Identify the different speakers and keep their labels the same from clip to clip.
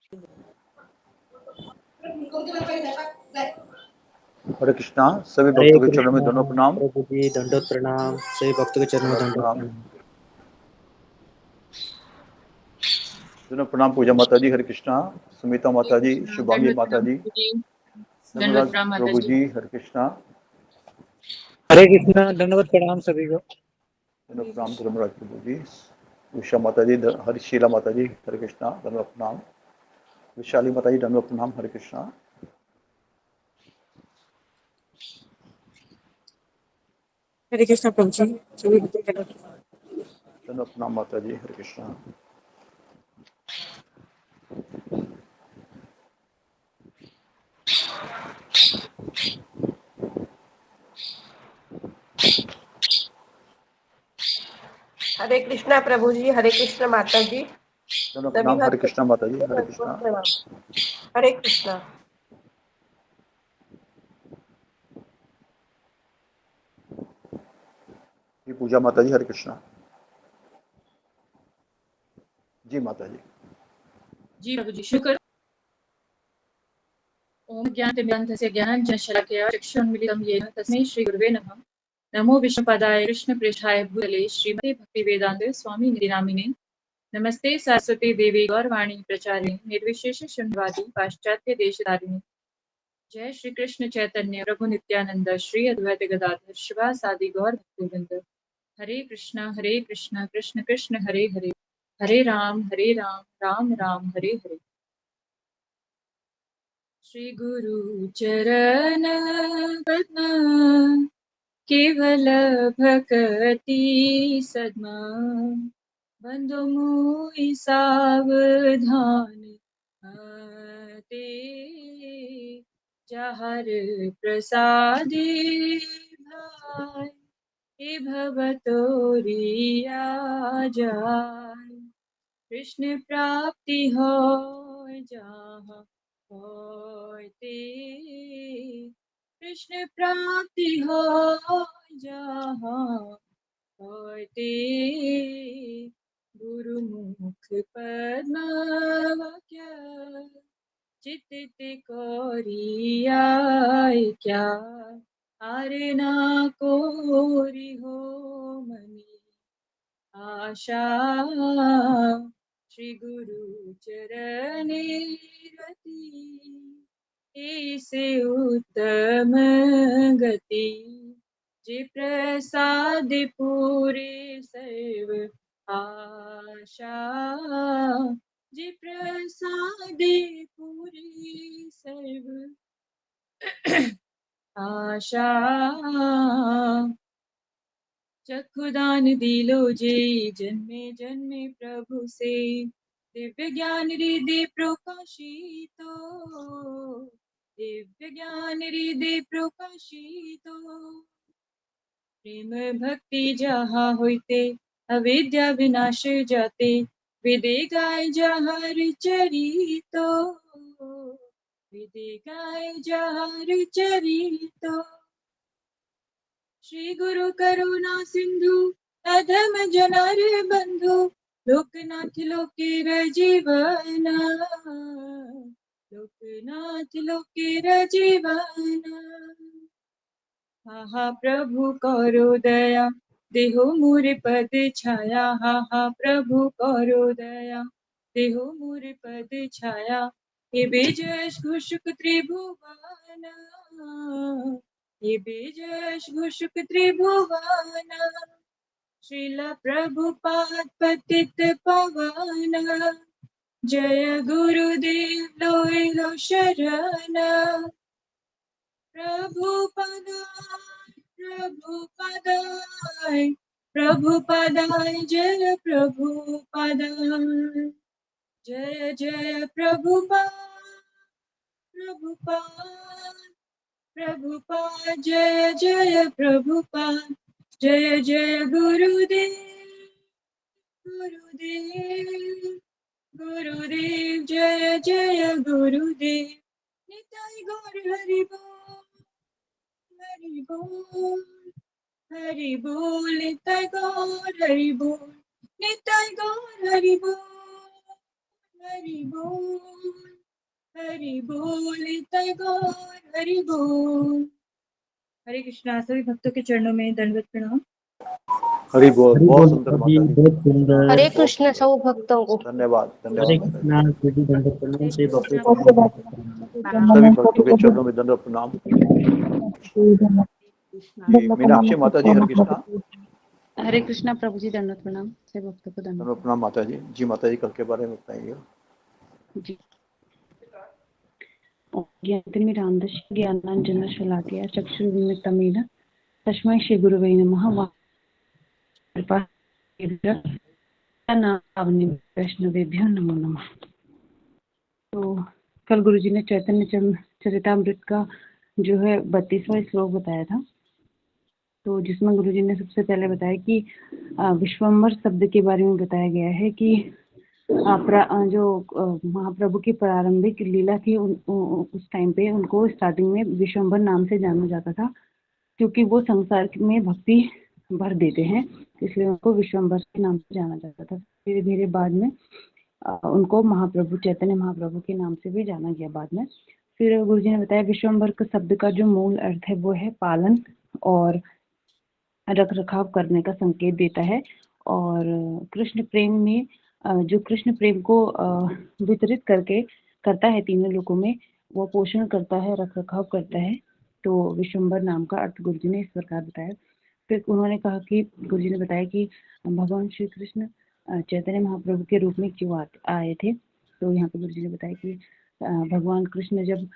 Speaker 1: हरे कृष्णा। सभी
Speaker 2: हरे
Speaker 1: भक्तों के चरणों में
Speaker 2: कृष्णा
Speaker 1: दोनों प्रणाम।
Speaker 2: प्रभु जी दंडोत प्रणाम। सभी भक्तों के चरणों में दंडोत प्रणाम।
Speaker 1: दोनों प्रणाम पूजा माता जी। हरे कृष्णा। सुमिता माता जी, शुभांगी माता जी, धर्मराज प्रभु जी। हरे कृष्णा।
Speaker 2: हरे कृष्णा दंडवत प्रणाम सभी को।
Speaker 1: दोनों प्रणाम धर्मराज प्रभु जी। उषा माता जी, हरिशीला माता जी, हरे कृष्णा, धन्यवाद प्रणाम। विशाली माता जी, धन्यवाद प्रणाम। हरे कृष्णा।
Speaker 2: हरे कृष्णा प्रभु जी सभी भक्तों के
Speaker 1: धन्यवाद प्रणाम माता जी। हरे कृष्णा।
Speaker 3: हरे कृष्णा प्रभु जी, हरे कृष्ण माता जी।
Speaker 1: धन्यवाद
Speaker 3: सभी
Speaker 1: प्रणाम। हरे
Speaker 3: भक्त
Speaker 1: कृष्णा माता जी। हरे कृष्णा।
Speaker 3: हरे कृष्णा।
Speaker 1: जी पूजा माता जी। हरे कृष्णा। जी माता जी।
Speaker 4: जी प्रभु जी शुक्र। ओम ज्ञानतिमिरान्धस्य ज्ञानाञ्जनशलाकया चक्षुरुन्मीलितं येन तस्मै श्रीगुरुवे नमः। नमो विष्णुपदाय कृष्णप्रेष्ठाय भूतले श्रीमते भक्तिवेदान्त स्वामिनिधि नामिने। नमस्ते सरस्वती देवी गौरवाणी प्रचारिणे निर्विशेष शून्यवादी पाश्चात्य देशधारिणे। जय श्री कृष्ण चैतन्य प्रभु नित्यानंद श्री अद्वैत गदाधर शिवासादि गौर भक्तवृंद। हरे कृष्ण कृष्ण कृष्ण हरे हरे, हरे राम राम राम हरे हरे। श्री गुरु चरण पद्म केवल भक्ति सद्मा, बंधु मुई सावधान ते जहर प्रसादे भाई हे भवतोरिया जाय। कृष्ण प्राप्ति हो जहाँ होय ते, कृष्ण प्राप्ति हो जहाँ होय ते। गुरुमुख पद्म वाक्य चित्त कोरियाय क्या, आरे ना कोरी हो मनी आशा। श्री गुरु चरणे रति ऐसे उत्तम गति, जे प्रसाद पूरे सर्व आशा, जे प्रसाद पूरे सर्व आशा। चक्षुदान दिलो जे जन्मे जन्मे प्रभु से, दिव्य ज्ञान हृदय प्रकाशितो, दिव्य ज्ञान हृदय प्रकाशितो। प्रेम भक्ति जहाँ होते अविद्या विनाश जाते, वेदे गाय जहाँ चरितो, वेदे गाय जहाँ चरितो। श्री गुरु करुणा सिंधु अधम जनार बंधु, लोकनाथ लोकेर जीवना, लोकनाथ लोकेर जीवना। हा प्रभु करो दया देहो मोरे पद छाया, हा प्रभु करो दया देहो मोरे पद छाया। हे बेजश घुषुक त्रिभुवन, ये बेजश घुषुक त्रिभुवन। श्रील प्रभुपाद पतित पावन, जय गुरुदेव लोय लो शरण। प्रभुपदाय प्रभुपदाय जय प्रभुपदाय, जय जय प्रभुपाद प्रभुपाद प्रभुपाद, जय जय प्रभुपाद, जय जय गुरुदेव गुरुदेव गुरुदेव, जय जय गुरुदेव। निताय गौर हरि बोल, हरि बोल, हरि बोल। निताय गौर हरि बोल, निताय गौर हरि बोल, हरि बोल गौर हरि बोल। हरे कृष्णा। सभी भक्तों के चरणों में दंडवत प्रणाम।
Speaker 1: हरि बोल।
Speaker 2: हरि
Speaker 1: बहुत
Speaker 2: बोल
Speaker 1: सुंदर
Speaker 2: सभी,
Speaker 1: माता जी।
Speaker 2: बहुत सुंदर।
Speaker 3: हरे
Speaker 1: बहुत
Speaker 3: कृष्ण
Speaker 1: सुंदर।
Speaker 3: सब भक्तों को।
Speaker 1: धन्यवाद धन्यवाद
Speaker 2: हरे
Speaker 1: माता
Speaker 2: कृष्णा। सभी दंडवत प्रणाम से भक्तों को
Speaker 1: जी। सभी भक्तों के चरणों में दंडवत प्रणाम। जी मीनाक्षी माता जी, हरे कृष्णा।
Speaker 5: हरे कृष्णा प्रभु जी, दंडवत प्रणाम से भक्तों को दंडवत
Speaker 1: दंडवत प्रणाम माता जी। जी माता जी, कल के बारे में बताइए।
Speaker 5: जी। ज्ञानतिमी रामदश ज्ञानांजन शलाकया चक्षुरुन्मिलितं तस्मै श्री गुरुवे नमः। वैष्णवेभ्यो नमो नमः। तो कल गुरु जी ने चैतन्य चरितामृत का जो है 32वां श्लोक बताया था, तो जिसमें गुरु जी ने सबसे पहले बताया कि विश्वम्भर शब्द के बारे में बताया गया है कि जो महाप्रभु की प्रारंभिक लीला थी उस टाइम पे उनको स्टार्टिंग में विश्वम्भर नाम से जाना जाता था, क्योंकि वो संसार में भक्ति भर देते हैं, इसलिए उनको विश्वम्भर के नाम से जाना जाता था। धीरे धीरे बाद में उनको महाप्रभु चैतन्य महाप्रभु के नाम से भी जाना गया बाद में। फिर गुरु जी ने बताया विश्वम्भर का शब्द का जो मूल अर्थ है वो है पालन और रख रखाव करने का संकेत देता है। और कृष्ण प्रेम में जो कृष्ण प्रेम को वितरित करता है तीनों लोकों में, वो पोषण करता है, रख रखाव करता है। तो विश्वम्भर नाम का अर्थ गुरु जी ने इस प्रकार बताया। फिर उन्होंने कहा कि गुरु जी ने बताया कि भगवान श्री कृष्ण चैतन्य महाप्रभु के रूप में क्यों आए थे। तो यहाँ पे गुरु जी ने बताया कि भगवान कृष्ण जब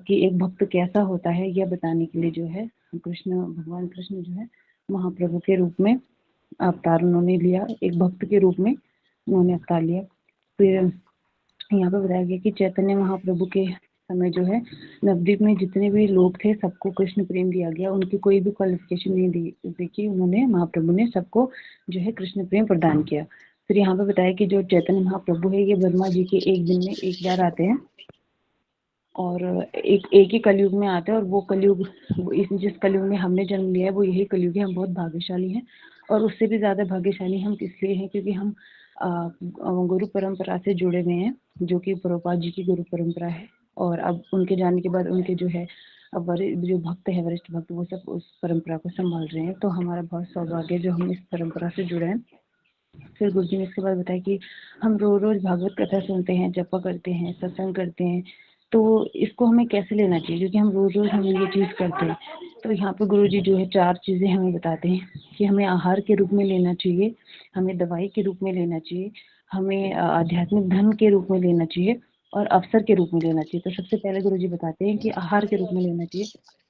Speaker 5: कि एक भक्त कैसा होता है यह बताने के लिए जो है भगवान कृष्ण जो है महाप्रभु के रूप में अवतार उन्होंने लिया, एक भक्त के रूप में उन्होंने अवतार लिया। फिर यहाँ पे बताया गया कि चैतन्य महाप्रभु के समय जो है नवद्वीप में जितने भी लोग थे सबको कृष्ण प्रेम दिया गया, उनकी कोई भी क्वालिफिकेशन नहीं देखी उन्होंने, महाप्रभु ने सबको जो है कृष्ण प्रेम प्रदान किया। फिर यहाँ पे बताया कि जो चैतन्य महाप्रभु है ये ब्रह्मा जी के एक दिन में एक बार आते हैं और एक ही कलयुग में आते हैं, और वो कलयुग जिस कलयुग में हमने जन्म लिया है वो यही कलयुग है। हम बहुत भाग्यशाली हैं, और उससे भी ज़्यादा भाग्यशाली हम इसलिए हैं क्योंकि हम गुरु परंपरा से जुड़े हुए हैं, जो कि प्रभुपाद जी की गुरु परंपरा है। और अब उनके जाने के बाद उनके जो है अब जो भक्त है, वरिष्ठ भक्त, वो सब उस परंपरा को संभाल रहे हैं। तो हमारा बहुत सौभाग्य जो हम इस परंपरा से जुड़े हैं। फिर गुरु जी ने इसके बाद बताया कि हम रोज भागवत कथा सुनते हैं, जपा करते हैं, सत्संग करते हैं, तो इसको हमें कैसे लेना चाहिए, क्योंकि हम रोज हम ये चीज़ करते हैं। तो यहाँ पे गुरु जी जो है 4 चीज़ें हमें बताते हैं कि हमें आहार के रूप में लेना चाहिए, हमें दवाई के रूप में लेना चाहिए, हमें आध्यात्मिक धन के रूप में लेना चाहिए, और अवसर के रूप में लेना चाहिए। तो सबसे पहले गुरु जी बताते हैं कि आहार के रूप में लेना चाहिए।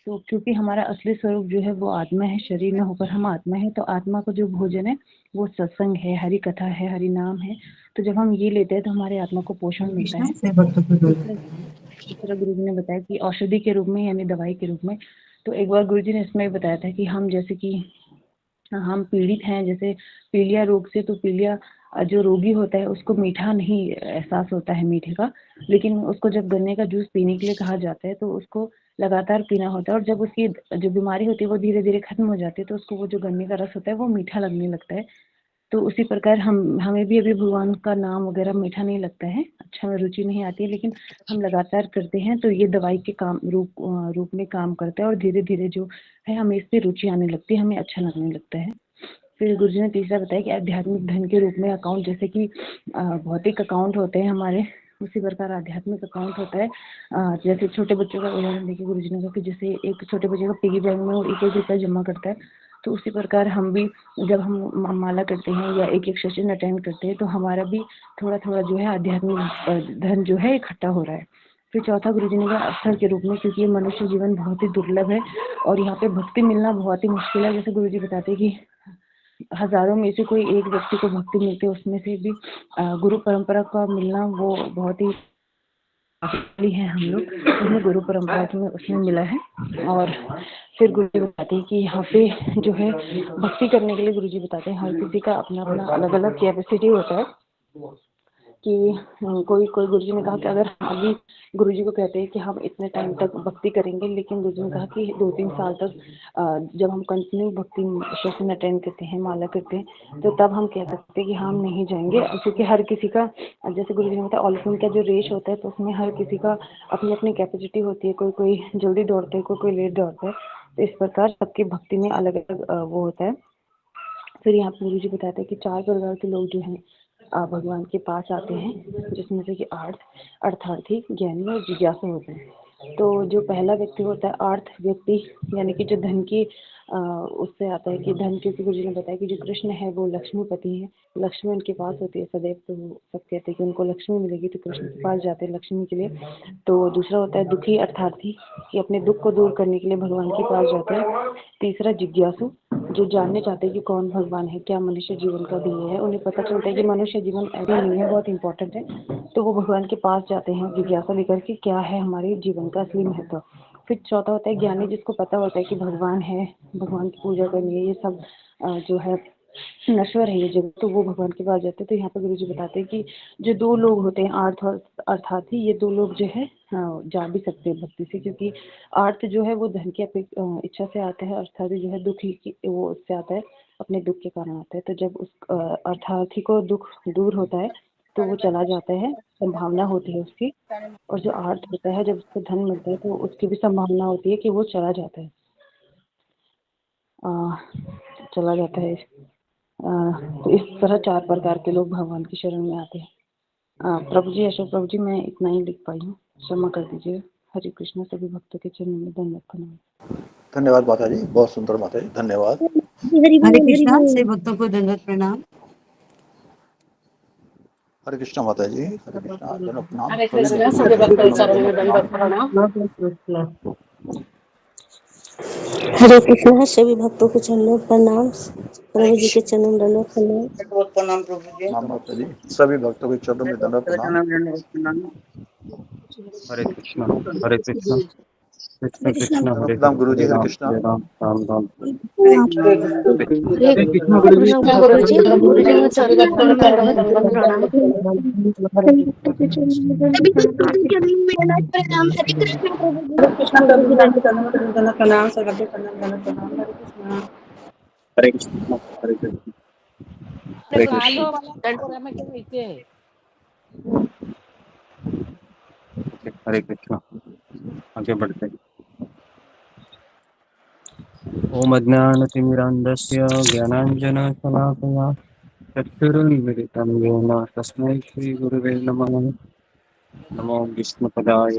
Speaker 5: तो क्योंकि हमारा असली स्वरूप जो है वो आत्मा है, शरीर में होकर हम आत्मा है, तो आत्मा का जो भोजन है वो सत्संग है, हरि कथा है, हरि नाम है। तो जब हम ये लेते हैं तो हमारे आत्मा को पोषण मिलता है। दूसरा गुरु जी ने बताया कि औषधि के रूप में यानी दवाई के रूप में। तो एक बार गुरु जी ने इसमें बताया था कि हम जैसे कि हम पीड़ित हैं जैसे पीलिया रोग से, तो पीलिया जो रोगी होता है उसको मीठा नहीं एहसास होता है मीठे का, लेकिन उसको जब गन्ने का जूस पीने के लिए कहा जाता है तो उसको लगातार पीना होता है, और जब उसकी जो बीमारी होती है वो धीरे धीरे खत्म हो जाती है तो उसको वो जो गन्ने का रस होता है वो मीठा लगने लगता है। तो उसी प्रकार हमें भी अभी भगवान का नाम वगैरह मीठा नहीं लगता है, अच्छा में रुचि नहीं आती है, लेकिन हम लगातार करते हैं तो ये दवाई के रूप में काम करता है, और धीरे धीरे जो है हमें इस पर रुचि आने लगती है, हमें अच्छा लगने लगता है। फिर गुरु जी ने तीसरा बताया कि आध्यात्मिक धन के रूप में अकाउंट, जैसे कि भौतिक अकाउंट होते हैं हमारे, उसी प्रकार आध्यात्मिक अकाउंट होता है। जैसे छोटे बच्चों का उदाहरण देखिए गुरु जी ने कहा कि जैसे एक छोटे बच्चे का पिगी बैंक में वो 1-1 रुपया जमा करता है, तो उसी प्रकार हम भी जब हम माला करते हैं या एक सेशन अटेंड करते हैं तो हमारा भी थोड़ा थोड़ा जो है आध्यात्मिक धन जो है इकट्ठा हो रहा है। फिर चौथा गुरु जी ने कहा अवसर के रूप में, क्योंकि ये मनुष्य जीवन बहुत ही दुर्लभ है और यहाँ पे भक्ति मिलना बहुत ही मुश्किल है। जैसे गुरु जी बताते हैं कि हजारों में से कोई एक व्यक्ति को भक्ति मिलती है, उसमें से भी गुरु परंपरा का मिलना वो बहुत ही है, हम लोग उसमें गुरु परंपरा में उसमें मिला है। और फिर गुरु जी बताते हैं कि यहाँ पे जो है भक्ति करने के लिए गुरु जी बताते हैं हर किसी का अपना अपना अलग अलग कैपेसिटी होता है। कि कोई कोई गुरुजी ने कहा कि अगर अभी गुरुजी को कहते हैं कि हम इतने टाइम तक भक्ति करेंगे, लेकिन गुरुजी ने कहा कि 2-3 साल तक जब हम कंटिन्यू भक्ति सेशन अटेंड करते हैं, माला करते हैं, तो तब हम कह सकते हैं कि हम नहीं जाएंगे, क्योंकि हर किसी का, जैसे गुरुजी ने बताया, ऑलिम्पियन का जो रेस होता है तो उसमें हर किसी का अपनी अपनी कैपेसिटी होती है, कोई कोई जल्दी दौड़ते है, कोई कोई लेट दौड़ता है, तो इस प्रकार सबकी भक्ति में अलग अलग वो होता है। फिर यहाँ पर गुरुजी बताते हैं कि 4 प्रकार के लोग जो हैं भगवान के पास आते हैं, जिसमें से कि अर्थार्थी, ज्ञानी और जिज्ञासु होते हैं। तो जो पहला व्यक्ति होता है अर्थ व्यक्ति, यानी कि जो धन की उससे आता है कि धन, क्योंकि गुरुजी ने बताया कि जो कृष्ण है वो लक्ष्मीपति है, लक्ष्मी उनके पास होती है सदैव, तो सब कहते हैं कि उनको लक्ष्मी मिलेगी, तो कृष्ण के पास जाते हैं लक्ष्मी के लिए। तो दूसरा होता है दुखी अर्थार्थी, कि अपने दुख को दूर करने के लिए भगवान के पास जाते हैं। तीसरा जिज्ञासु, जो जानने चाहते हैं कि कौन भगवान है, क्या मनुष्य जीवन का ध्येय है, उन्हें पता चलता है कि मनुष्य जीवन ऐसा नहीं है, बहुत इंपॉर्टेंट है, तो वो भगवान के पास जाते हैं जिज्ञासा लेकर कि क्या है हमारे जीवन का असली महत्व। फिर चौथा होता है ज्ञानी, जिसको पता होता है कि भगवान है, भगवान की पूजा करनी है, ये सब जो है नश्वर है ये जगत, तो वो भगवान के पास जाते हैं। तो यहाँ पर गुरुजी बताते हैं कि जो 2 लोग होते हैं अर्थ और अर्थार्थी, ये 2 लोग जो है जा भी सकते हैं भक्ति से, क्योंकि अर्थ जो है वो धन की इच्छा से आता है, अर्थार्थी जो है दुख की वो उससे आता है, अपने दुख के कारण आता है। तो जब उस अर्थार्थी को दुख दूर होता है तो वो चला जाता है, संभावना होती है उसकी, और जो अर्थ होता है जब उसको धन मिलता है तो उसकी भी संभावना होती है कि वो चला जाता है, चला जाता है। तो इस तरह 4 प्रकार के लोग भगवान की शरण में आते हैं। प्रभु जी, अशोक प्रभु जी, मैं इतना ही लिख पाई हूँ, क्षमा कर दीजिए। हरे कृष्णा, सभी भक्तों के चरणों में दंडवत प्रणाम।
Speaker 1: धन्यवाद माता जी, बहुत सुंदर माता जी, धन्यवाद।
Speaker 6: हरे कृष्णा, से भक्तों को दंडवत प्रणाम।
Speaker 1: हरे कृष्णा माता जी, हरे कृष्णा, दंडवत प्रणाम।
Speaker 3: हरे
Speaker 1: सभी
Speaker 3: कृष्णा,
Speaker 1: भक्तों
Speaker 3: सभी
Speaker 1: के
Speaker 3: भक्तों के
Speaker 1: चरणों में
Speaker 3: चरणों में
Speaker 1: दंडवत
Speaker 3: दंडवत
Speaker 1: प्रणाम।
Speaker 3: प्रणाम।
Speaker 7: हरे कृष्णा, सभी भक्तों को चरणों में प्रणाम। प्रभु जी के चरणों में दंडवत प्रणाम।
Speaker 6: बहुत प्रणाम प्रभु जी।
Speaker 1: प्रणाम माता जी, सभी भक्तों के चरणों में दंडवत प्रणाम।
Speaker 6: दंडवत प्रणाम।
Speaker 2: हरे कृष्णा, हरे कृष्णा, कृष्ण कृष्ण
Speaker 1: दंडवत
Speaker 2: हरे
Speaker 1: प्रणाम गुरु जी,
Speaker 2: हरे
Speaker 1: हरे
Speaker 2: राम
Speaker 1: कृष्णा।
Speaker 2: हरे राम राम राम।
Speaker 6: हरे
Speaker 7: हरे
Speaker 2: हरे कृष्ण
Speaker 7: हरे
Speaker 2: गुरु जी।
Speaker 7: कृष्णा
Speaker 3: कृष्ण
Speaker 7: गुरु जी, गुरु जी
Speaker 3: गुरु
Speaker 7: के
Speaker 3: जी, सभी
Speaker 7: चरणों
Speaker 3: भक्तों के
Speaker 7: में
Speaker 3: चरणों में
Speaker 7: दंडवत
Speaker 3: दंडवत
Speaker 7: प्रणाम।
Speaker 3: प्रणाम।
Speaker 7: के चरणों में दंडवत प्रणाम। हरे कृष्णा प्रभु जी।
Speaker 3: हरे कृष्णा
Speaker 6: प्रभु
Speaker 3: प्रभु
Speaker 6: जी,
Speaker 3: जी।
Speaker 6: दंडवत प्रणाम, सर्वत्र प्रणाम, दंडवत प्रणाम। हरे कृष्णा।
Speaker 2: हरे कृष्ण, हरे कृष्ण, हरे कृष्ण। हरे कृष्ण, आगे बढ़ते हैं। ओम अज्ञानतिमिरान्धस्य ज्ञानाञ्जनशलाकया चक्षुरुन्मिलितं येन तस्मै श्रीगुरुवे नमः। नमो विष्णुपदाय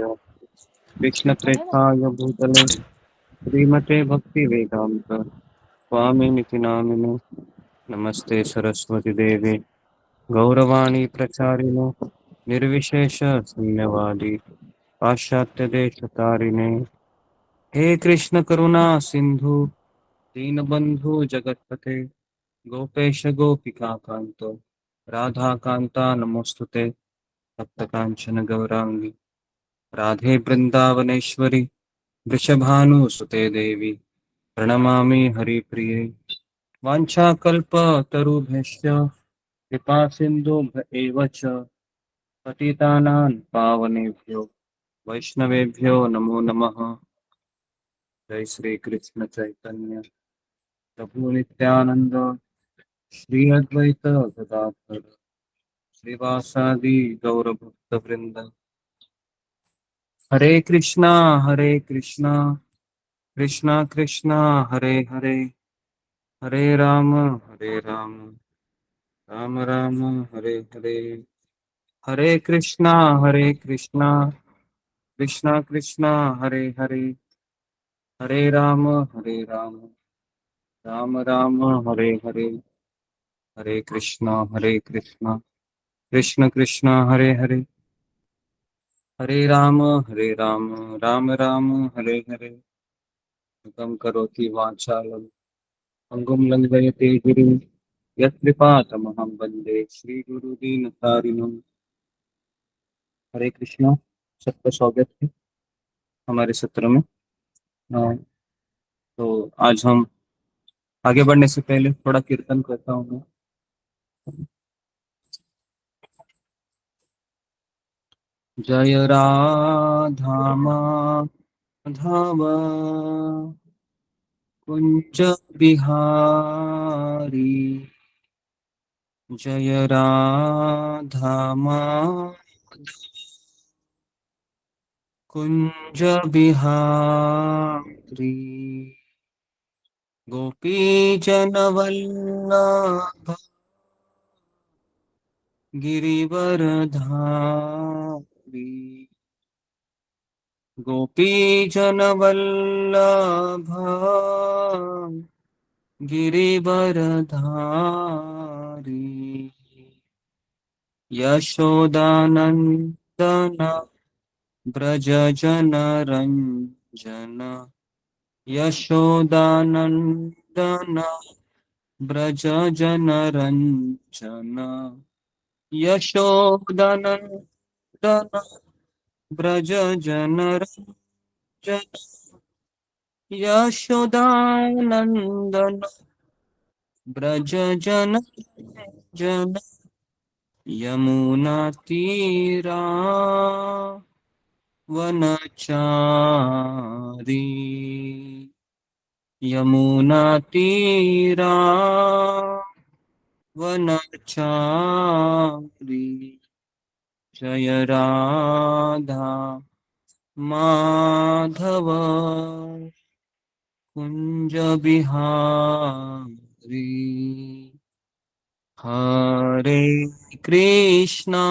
Speaker 2: कृष्णप्रेष्ठाय भूतले श्रीमते भक्तिवेदान्त स्वामिनिति नामिने। नमस्ते सरस्वती देवे गौरवाणी प्रचारिणे निर्विशेष शून्यवादी पाश्चात्य देश तारिणे। हे कृष्ण करुणा सिंधु दीनबंधु जगतपते गोपेश गोपिका कांत राधा कांता नमोस्तुते। तप्त कांचन गौरांगी राधे वृंदावनेश्वरी वृषभानुसुते देवी प्रणमामि हरिप्रिये। वाञ्छाकल्पतरुभ्यश्च कृपा सिन्धुभ्य एव च पतितानां पावनेभ्यो वैष्णवेभ्यो नमो नमः। जय श्री कृष्ण चैतन्य प्रभु नित्यानंद श्री अद्वैत गदाधर श्रीवासादि गौर भक्त वृंद। हरे कृष्णा कृष्णा कृष्णा हरे हरे, हरे राम राम राम हरे हरे। हरे कृष्णा कृष्णा कृष्णा हरे हरे, हरे राम राम राम हरे हरे। हरे कृष्णा कृष्ण कृष्ण हरे हरे, हरे राम राम राम हरे हरे। मुखं करोति वाचालं अंगुं लंघयते गिरिं यत्कृपातमहं वन्दे श्रीगुरुदीनतारिणम्। हरे कृष्णा, सबका स्वागत है हमारे सत्र में। तो आज हम आगे बढ़ने से पहले थोड़ा कीर्तन करता हूँ मैं। जय राधा माधव कुंज बिहारी जय राधा माधव कुंज बिहारी गोपी जनवल्लभ गिरिवरधारी गोपी जनवल्लभ गिरिवरधारी यशोदानंदन ब्रज जन रंजन यशोदानंदन ब्रज जन रंजन यशोदानंदन ब्रज जन रंजन यशोदानंदन ब्रज जन जन यमुना तीरा वनचारी यमुना तीरा वनचारी जय राधा माधव कुंज बिहारी हरे कृष्णा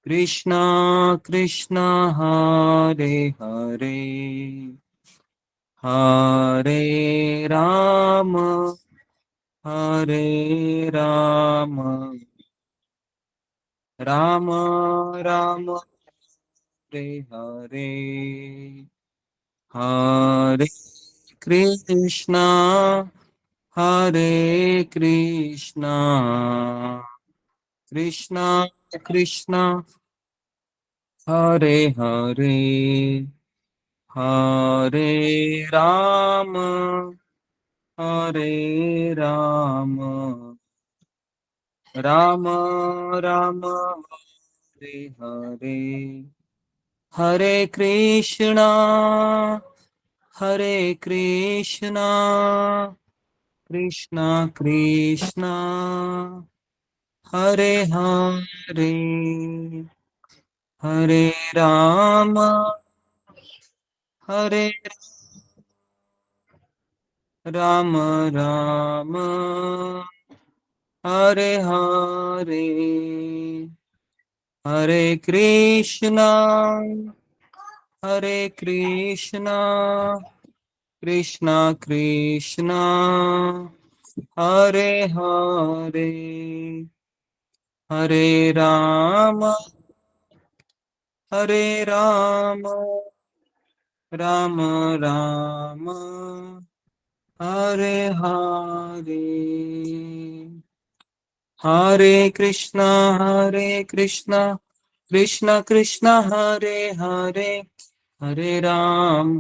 Speaker 2: कृष्णा कृष्णा हरे हरे हरे राम राम राम हरे हरे हरे कृष्णा कृष्णा कृष्णा हरे हरे हरे राम राम राम हरे हरे हरे कृष्णा कृष्णा कृष्णा हरे हरे हरे राम हरे राम राम हरे हरे हरे कृष्णा कृष्णा कृष्णा हरे हरे हरे राम राम राम हरे हरे हरे कृष्णा कृष्णा कृष्णा हरे हरे हरे राम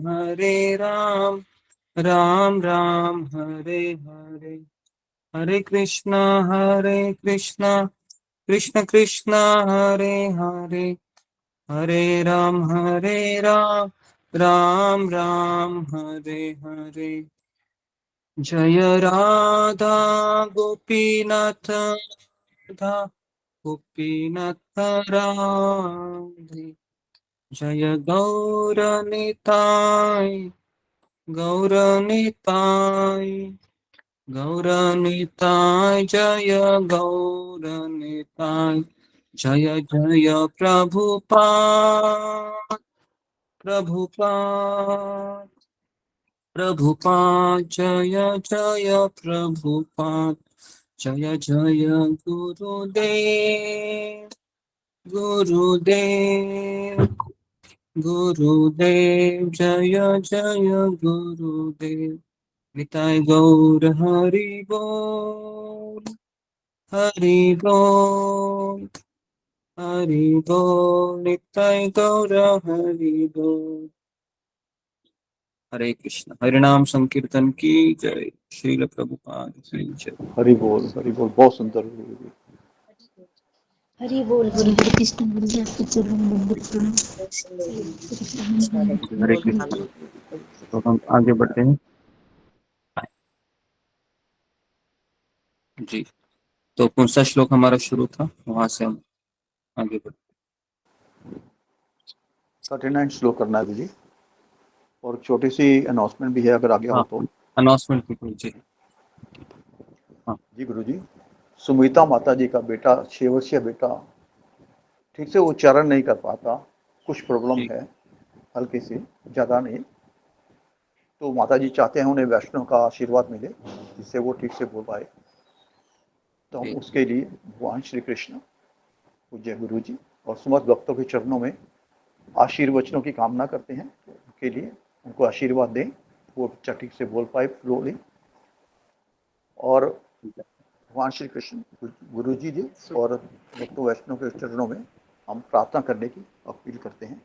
Speaker 2: राम राम हरे हरे हरे कृष्णा कृष्ण कृष्णा हरे हरे हरे राम राम राम हरे हरे जय राधा गोपीनाथ राधा गोपीनाथ राधे जय गौरनिताय जय गौरनिताय जय जय प्रभुपाद जय जय प्रभुपाद जय जय गुरुदेव जय जय गुरुदेव निताय गौर हरि बोल निताय गौर हरि बोल हरे कृष्ण। हरिनाम संकीर्तन की जय। श्रील प्रभुपाद की जय।
Speaker 1: हरि बोल, बहुत सुंदर गुरु जी।
Speaker 8: हरि बोल गुरु जी। कृष्ण गुरु जी आपके चरणों में वंदन प्रणाम।
Speaker 2: हरे कृष्ण। तो हम आगे बढ़ते हैं जी। तो कौन सा श्लोक हमारा शुरू था, वहां से हम आगे बढ़ते
Speaker 1: 39 श्लोक करना है गुरु जी, और छोटी सी अनाउंसमेंट भी है अगर आगे
Speaker 2: हैं।
Speaker 1: हो
Speaker 2: हाँ,
Speaker 1: तो।
Speaker 2: अनाउंसमेंट की जी। हाँ
Speaker 1: जी गुरु जी, सुमिता माता जी का बेटा, 6 वर्षीय बेटा ठीक से उच्चारण नहीं कर पाता, कुछ प्रॉब्लम
Speaker 2: जी
Speaker 1: है हल्की सी, ज़्यादा नहीं। तो माता जी चाहते हैं उन्हें वैष्णव का आशीर्वाद मिले जिससे वो ठीक से बोल पाए। तो हम
Speaker 2: जी
Speaker 1: उसके लिए भगवान श्री कृष्ण, पूज्य गुरु जी और समस्त भक्तों के चरणों में आशीर्वचनों की कामना करते हैं। उनके लिए उनको आशीर्वाद दें, वो बच्चा ठीक से बोल पाए फ्लोली। और भगवान श्री कृष्ण, गुरु जी और भक्तों वैष्णव के चरणों में हम प्रार्थना करने की अपील करते हैं,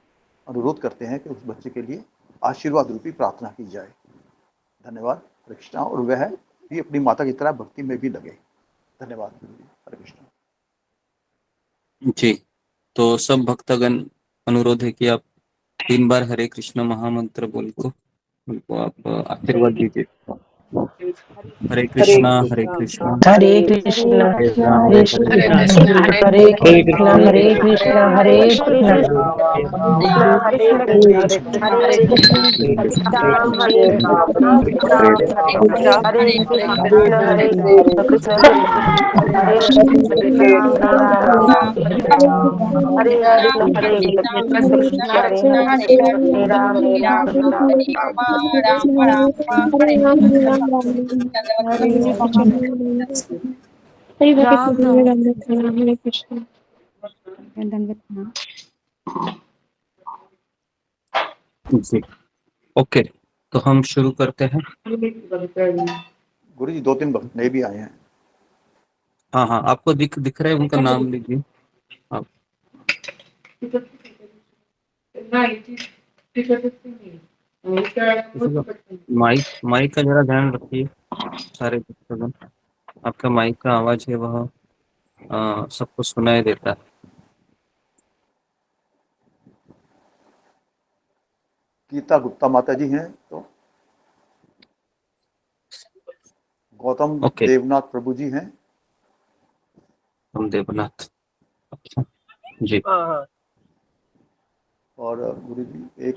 Speaker 1: अनुरोध करते हैं कि उस बच्चे के लिए आशीर्वाद रूपी प्रार्थना की जाए। धन्यवाद हरे कृष्णा। और वह भी अपनी माता की तरह भक्ति में भी लगे। धन्यवाद गुरु जी। हरे कृष्णा।
Speaker 2: जी। तो सब भक्तगण, अनुरोध है कि आप 3 बार हरे कृष्ण महामंत्र बोल को उनको आप आशीर्वाद दीजिए। हरे कृष्णा हरे कृष्णा
Speaker 3: हरे कृष्ण
Speaker 2: हरे राम
Speaker 3: हरे
Speaker 2: हरे
Speaker 3: कृष्ण
Speaker 2: राम
Speaker 3: हरे कृष्ण हरे कृष्ण हरे कृष्ण कृष्ण कृष्ण कृष्ण हरे हरे राम हरे राम राम राम हरे कृष्ण हरे कृष्ण कृष्ण कृष्ण हरे हरे राम राम हरे कृष्ण हरे कृष्ण कृष्ण हरे हरे राम राम राम।
Speaker 5: दंडवत प्रणाम।
Speaker 2: जी। ओके, तो हम शुरू करते हैं।
Speaker 1: गुरु जी 2-3 भक्त नए भी आए हैं।
Speaker 2: हाँ हाँ, आपको दिख रहा है, उनका नाम लीजिए आप। माइक माइक का जरा ध्यान रखिए सारे भक्तगण। आपका माइक का आवाज है वह सबको सुनाई देता है।
Speaker 1: गीता गुप्ता माता जी हैं, तो गौतम
Speaker 2: ओके,
Speaker 1: देवनाथ प्रभु जी हैं।
Speaker 2: हम देवनाथ। अच्छा जी।
Speaker 1: और गुरु जी एक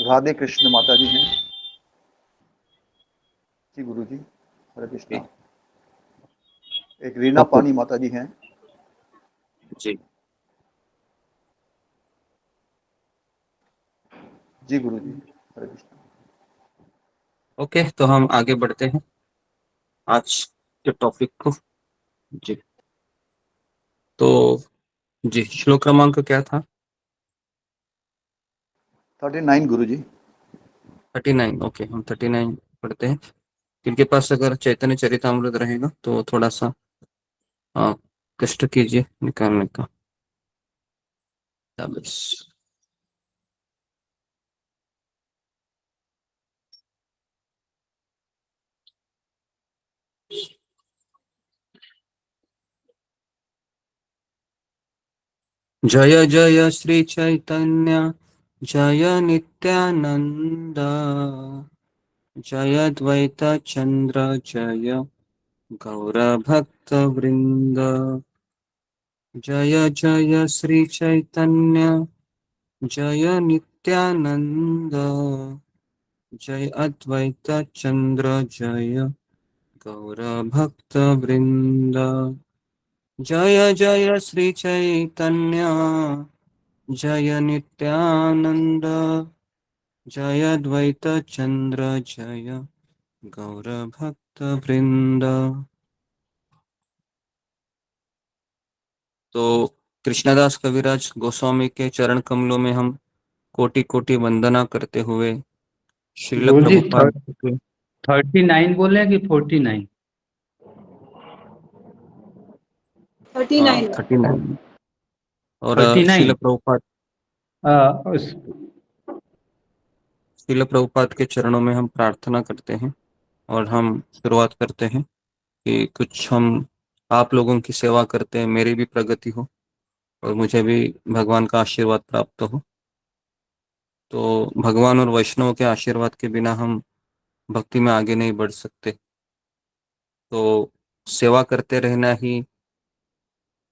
Speaker 1: राधे कृष्ण माता जी हैं। जी गुरु जी हरे कृष्णा। एक रीना
Speaker 2: ओके
Speaker 1: पानी माता जी हैं।
Speaker 2: जी।
Speaker 1: जी गुरु जी हरे कृष्णा।
Speaker 2: ओके, तो हम आगे बढ़ते हैं आज के टॉपिक को जी। तो जी, श्लोक क्रमांक क्या था?
Speaker 1: 39 गुरु जी।
Speaker 2: 39। ओके, हम 39 पढ़ते हैं। इनके पास अगर चैतन्य चरितामृत रहेगा तो थोड़ा सा आ, कष्ट कीजिए निकालने का। बस। जय जय श्री चैतन्य जय नित्यानंद जय द्वैत चंद्र जय गौर भक्त वृंद। जय जय श्री चैतन्य जय नित्यानंद जय अद्वैत चंद्र जय गौर भक्त वृंद। जय जय श्री चैतन्य जय नित्यानंद जय अद्वैत चंद्र जय गौर भक्त वृंद। तो कृष्णदास कविराज गोस्वामी के चरण कमलों में हम कोटि कोटि वंदना करते हुए श्रील
Speaker 9: गुरु जी
Speaker 2: प्रभुपाद के
Speaker 9: 39 बोले कि 49?
Speaker 3: 39
Speaker 2: 39 और
Speaker 9: 39।
Speaker 2: श्रील प्रभुपाद श्रील प्रभुपाद के चरणों में हम प्रार्थना करते हैं और हम शुरुआत करते हैं कि कुछ हम आप लोगों की सेवा करते हैं, मेरी भी प्रगति हो और मुझे भी भगवान का आशीर्वाद प्राप्त हो। तो भगवान और वैष्णव के आशीर्वाद के बिना हम भक्ति में आगे नहीं बढ़ सकते। तो सेवा करते रहना ही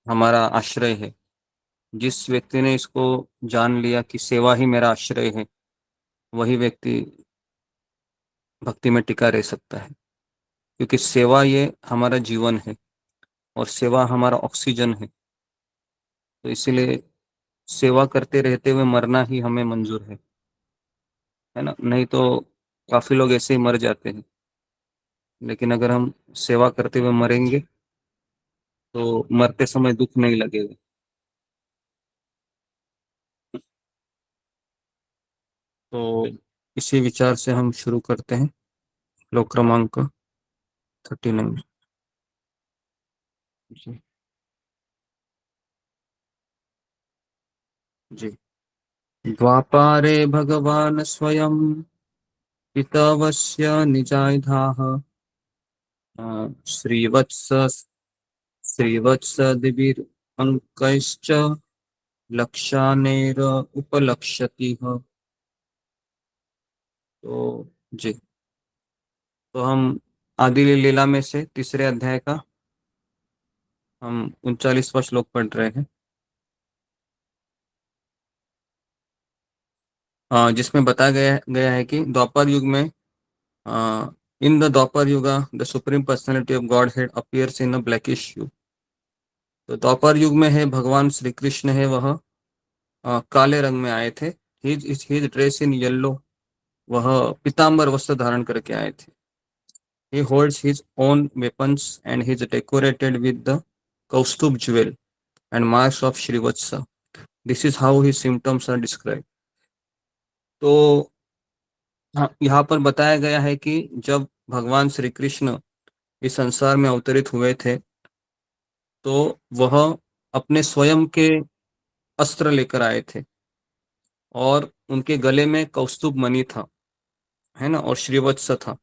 Speaker 2: हमारा आश्रय है। जिस व्यक्ति ने इसको जान लिया कि सेवा ही मेरा आश्रय है, वही व्यक्ति भक्ति में टिका रह सकता है, क्योंकि सेवा ये हमारा जीवन है और सेवा हमारा ऑक्सीजन है। तो इसीलिए सेवा करते रहते हुए मरना ही हमें मंजूर है ना। नहीं तो काफी लोग ऐसे ही मर जाते हैं, लेकिन अगर हम सेवा करते हुए मरेंगे तो मरते समय दुख नहीं लगेगा। तो इसी विचार से हम शुरू करते हैं श्लोक क्रमांक 39। जी जी। द्वापारे भगवान स्वयं पितवस्य निजायधाः श्रीवत्स श्रीवत्सदिभिरङ्कैश्च लक्षानेर उपलक्ष्यतिः। तो जी, तो हम आदि लीला में से तीसरे अध्याय का हम 39वां श्लोक पढ़ रहे हैं, जिसमें बताया गया है कि द्वापर युग में in the Dwapara Yuga the supreme personality of Godhead appears in a blackish hue. तो द्वापर युग में है भगवान श्री कृष्ण है, वह काले रंग में आए थे। हिज ड्रेस इन येलो, वह पीतांबर वस्त्र धारण करके आए थे। He holds his own weapons and he is decorated with the Kaustubh jewel and marks of Srivatsa. This is how his symptoms are described. तो हाँ, यहाँ पर बताया गया है कि जब भगवान श्री कृष्ण इस संसार में अवतरित हुए थे तो वह अपने स्वयं के अस्त्र लेकर आए थे और उनके गले में कौस्तुभ मणि था, है ना, और श्रीवत्स था,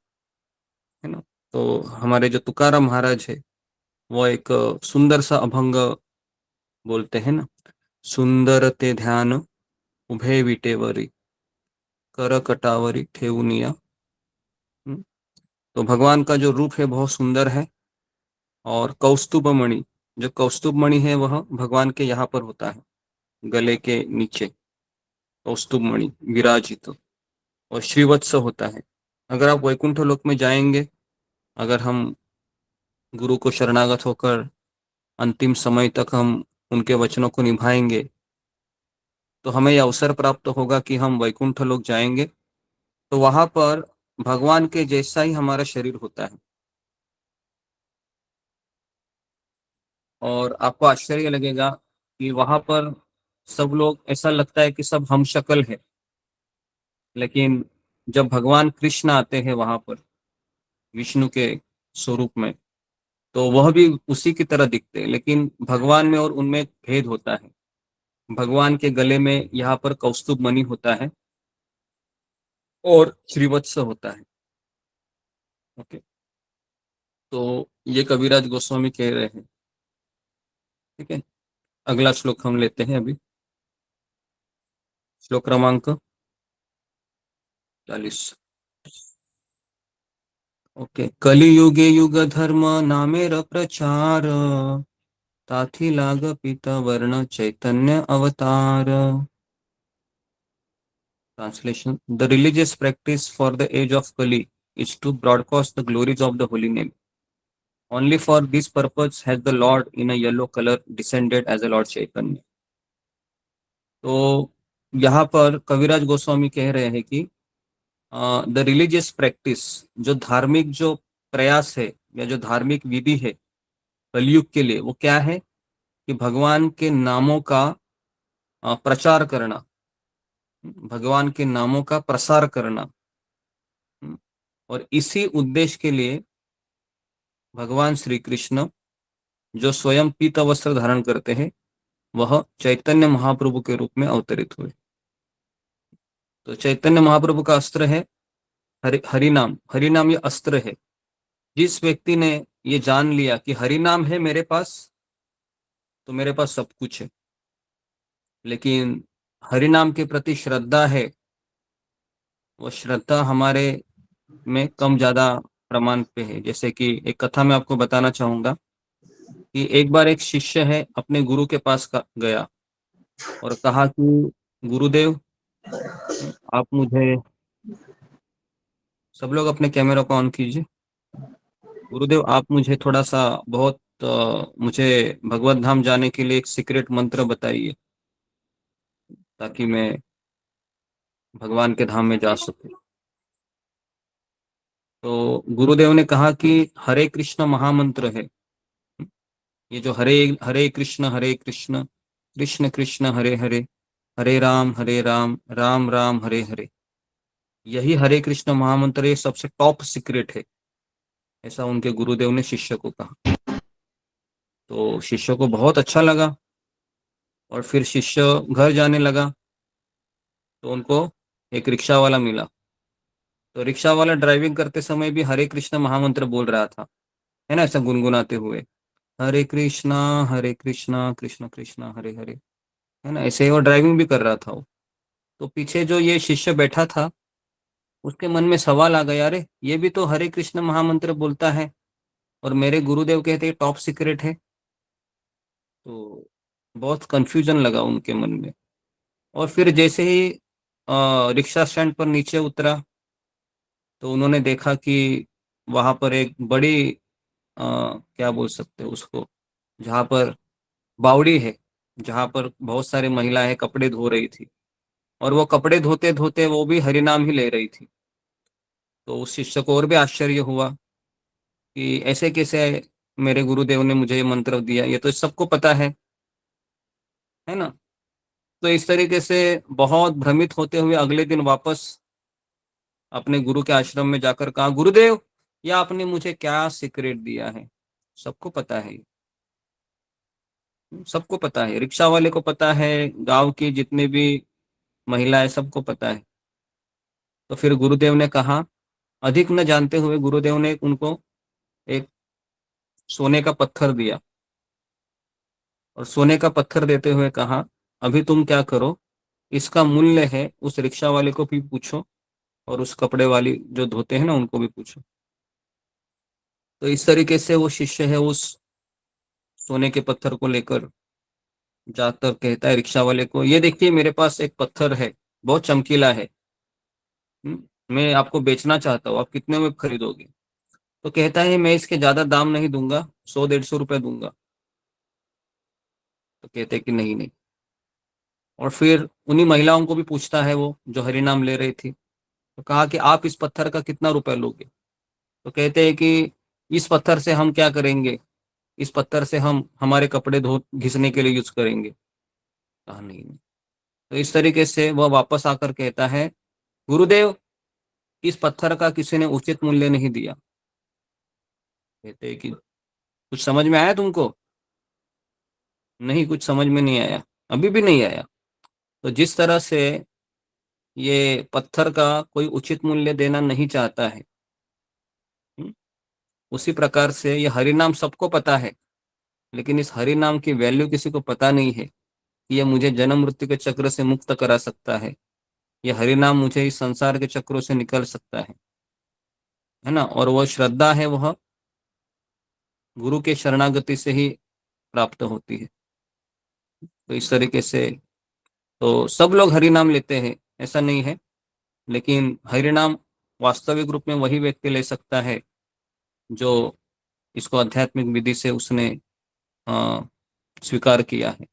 Speaker 2: है ना। तो हमारे जो तुकाराम महाराज है वो एक सुंदर सा अभंग बोलते हैं ना, सुंदर ते ध्यान उभे विटेवरी कर कटावरी ठेउनिया। तो भगवान का जो रूप है बहुत सुंदर है और कौस्तुभ मणि, जो कौस्तुभ मणि है वह भगवान के यहाँ पर होता है, गले के नीचे कौस्तुभ मणि विराजित, और श्रीवत्स होता है। अगर आप वैकुंठ लोक में जाएंगे, अगर हम गुरु को शरणागत होकर अंतिम समय तक हम उनके वचनों को निभाएंगे तो हमें यह अवसर प्राप्त होगा कि हम वैकुंठ लोक जाएंगे तो वहां पर भगवान के जैसा ही हमारा शरीर होता है। और आपको आश्चर्य लगेगा कि वहां पर सब लोग, ऐसा लगता है कि सब हम शक्ल है, लेकिन जब भगवान कृष्ण आते हैं वहां पर विष्णु के स्वरूप में तो वह भी उसी की तरह दिखते हैं, लेकिन भगवान में और उनमें एक भेद होता है। भगवान के गले में यहाँ पर कौस्तुभ मणि होता है और श्रीवत्स होता है। ओके, तो ये कविराज गोस्वामी कह रहे हैं। ठीक है, अगला श्लोक हम लेते हैं अभी, श्लोक क्रमांक 40। ओके। कलियुगे युग धर्म नामेर प्रचार ताथी लाग पीत वर्ण चैतन्य अवतार। Translation: The religious practice for the age of Kali is to broadcast the glories of the holy name. Only for this purpose has the Lord in a yellow color descended as a Lord Chaitanya. तो यहाँ पर कविराज गोस्वामी कह रहे हैं कि the religious practice, जो धार्मिक जो प्रयास है या जो धार्मिक विधि है कलयुग के लिए, वो क्या है कि भगवान के नामों का प्रचार करना, भगवान के नामों का प्रसार करना। और इसी उद्देश्य के लिए भगवान श्री कृष्ण जो स्वयं पीत वस्त्र धारण करते हैं वह चैतन्य महाप्रभु के रूप में अवतरित हुए। तो चैतन्य महाप्रभु का अस्त्र है हरि नाम। हरि नाम ये अस्त्र है। जिस व्यक्ति ने ये जान लिया कि हरि नाम है मेरे पास, तो मेरे पास सब कुछ है। लेकिन हरि नाम के प्रति श्रद्धा है, वो श्रद्धा हमारे में कम ज्यादा प्रमाण पे है। जैसे कि एक कथा मैं आपको बताना चाहूंगा कि एक बार एक शिष्य है अपने गुरु के पास गया और कहा कि गुरुदेव, आप मुझे, सब लोग अपने कैमरा को ऑन कीजिए। गुरुदेव, आप मुझे थोड़ा सा बहुत मुझे भगवत धाम जाने के लिए एक सीक्रेट मंत्र बताइए, ताकि मैं भगवान के धाम में जा सकूं। तो गुरुदेव ने कहा कि हरे कृष्ण महामंत्र है। ये जो हरे हरे कृष्ण कृष्ण कृष्ण हरे हरे, हरे राम राम राम हरे हरे, यही हरे कृष्ण महामंत्र ये सबसे टॉप सीक्रेट है। ऐसा उनके गुरुदेव ने शिष्य को कहा। तो शिष्य को बहुत अच्छा लगा और फिर शिष्य घर जाने लगा तो उनको एक रिक्शा वाला मिला। तो रिक्शा वाला ड्राइविंग करते समय भी हरे कृष्ण महामंत्र बोल रहा था, है ना, ऐसा गुनगुनाते हुए, हरे कृष्णा कृष्ण कृष्ण हरे हरे, है ना, ऐसे ही वो ड्राइविंग भी कर रहा था वो। तो पीछे जो ये शिष्य बैठा था उसके मन में सवाल आ गया, अरे ये भी तो हरे कृष्ण महामंत्र बोलता है और मेरे गुरुदेव कहते हैं टॉप सीक्रेट है। तो बहुत कंफ्यूजन लगा उनके मन में। और फिर जैसे ही रिक्शा स्टैंड पर नीचे उतरा तो उन्होंने देखा कि वहां पर एक बड़ी क्या बोल सकते हैं उसको, जहाँ पर बावड़ी है, जहाँ पर बहुत सारी महिलाएं कपड़े धो रही थी और वो कपड़े धोते धोते वो भी हरिनाम ही ले रही थी। तो उस शिष्य को और भी आश्चर्य हुआ कि ऐसे कैसे मेरे गुरुदेव ने मुझे ये मंत्र दिया, ये तो सबको पता है ना। तो इस तरीके से बहुत भ्रमित होते हुए अगले दिन वापस अपने गुरु के आश्रम में जाकर कहा, गुरुदेव, ये आपने मुझे क्या सीक्रेट दिया है? सबको पता है, सबको पता है, रिक्शा वाले को पता है, गांव की जितने भी महिलाएं सबको पता है। तो फिर गुरुदेव ने कहा, अधिक न जानते हुए गुरुदेव ने उनको एक सोने का पत्थर दिया और सोने का पत्थर देते हुए कहा, अभी तुम क्या करो, इसका मूल्य है उस रिक्शा वाले को भी पूछो और उस कपड़े वाली जो धोते हैं ना उनको भी पूछो। तो इस तरीके से वो शिष्य है उस सोने के पत्थर को लेकर जाकर कहता है रिक्शा वाले को, ये देखिए मेरे पास एक पत्थर है, बहुत चमकीला है, मैं आपको बेचना चाहता हूँ, आप कितने में खरीदोगे? तो कहता है मैं इसके ज्यादा दाम नहीं दूंगा, 100-150 रुपए दूंगा। तो कहते हैं कि नहीं नहीं। और फिर उन्हीं महिलाओं को भी पूछता है वो जो हरिनाम ले रही थी, तो कहा कि आप इस पत्थर का कितना रुपए लोगे? तो कहते हैं कि इस पत्थर से हम क्या करेंगे, इस पत्थर से हम हमारे कपड़े धो घिसने के लिए यूज करेंगे। कहा नहीं नहीं। तो इस तरीके से वह वापस आकर कहता है, गुरुदेव, इस पत्थर का किसी ने उचित मूल्य नहीं दिया। कहते हैं कि कुछ समझ में आया तुमको? नहीं, कुछ समझ में नहीं आया, अभी भी नहीं आया। तो जिस तरह से ये पत्थर का कोई उचित मूल्य देना नहीं चाहता है, हम्म, उसी प्रकार से ये हरिनाम सबको पता है, लेकिन इस हरिनाम की वैल्यू किसी को पता नहीं है कि यह मुझे जन्म मृत्यु के चक्र से मुक्त करा सकता है, यह हरिनाम मुझे इस संसार के चक्रों से निकल सकता है ना। और वह श्रद्धा है, वह गुरु के शरणागति से ही प्राप्त होती है। तो इस तरीके से तो सब लोग हरि नाम लेते हैं, ऐसा नहीं है, लेकिन हरि नाम वास्तविक रूप में वही व्यक्ति ले सकता है जो इसको आध्यात्मिक विधि से उसने अ, स्वीकार किया है।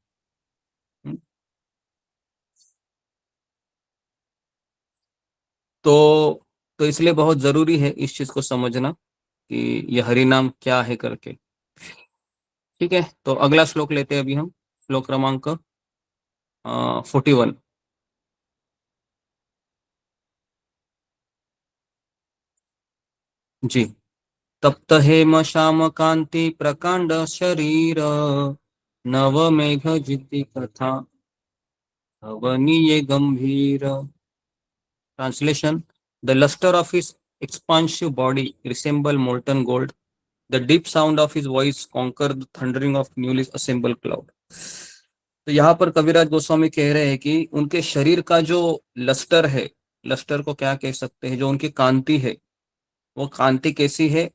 Speaker 2: तो तो इसलिए बहुत जरूरी है इस चीज को समझना कि यह हरि नाम क्या है करके। ठीक है, तो अगला श्लोक लेते हैं अभी हम, श्लोक क्रमांक 41। जी। तप्त हेम श्याम कांति प्रकांड शरीर, नव मेघ जिति कथा हवनीय गंभीर। Translation: The luster of his expansive body resemble molten gold. The deep sound of his voice conquer the thundering of newly assembled cloud. तो यहाँ पर कविराज गोस्वामी कह रहे हैं कि उनके शरीर का जो लस्टर है, लस्टर को क्या कह सकते हैं, जो उनकी कांति है, वो कांति कैसी है?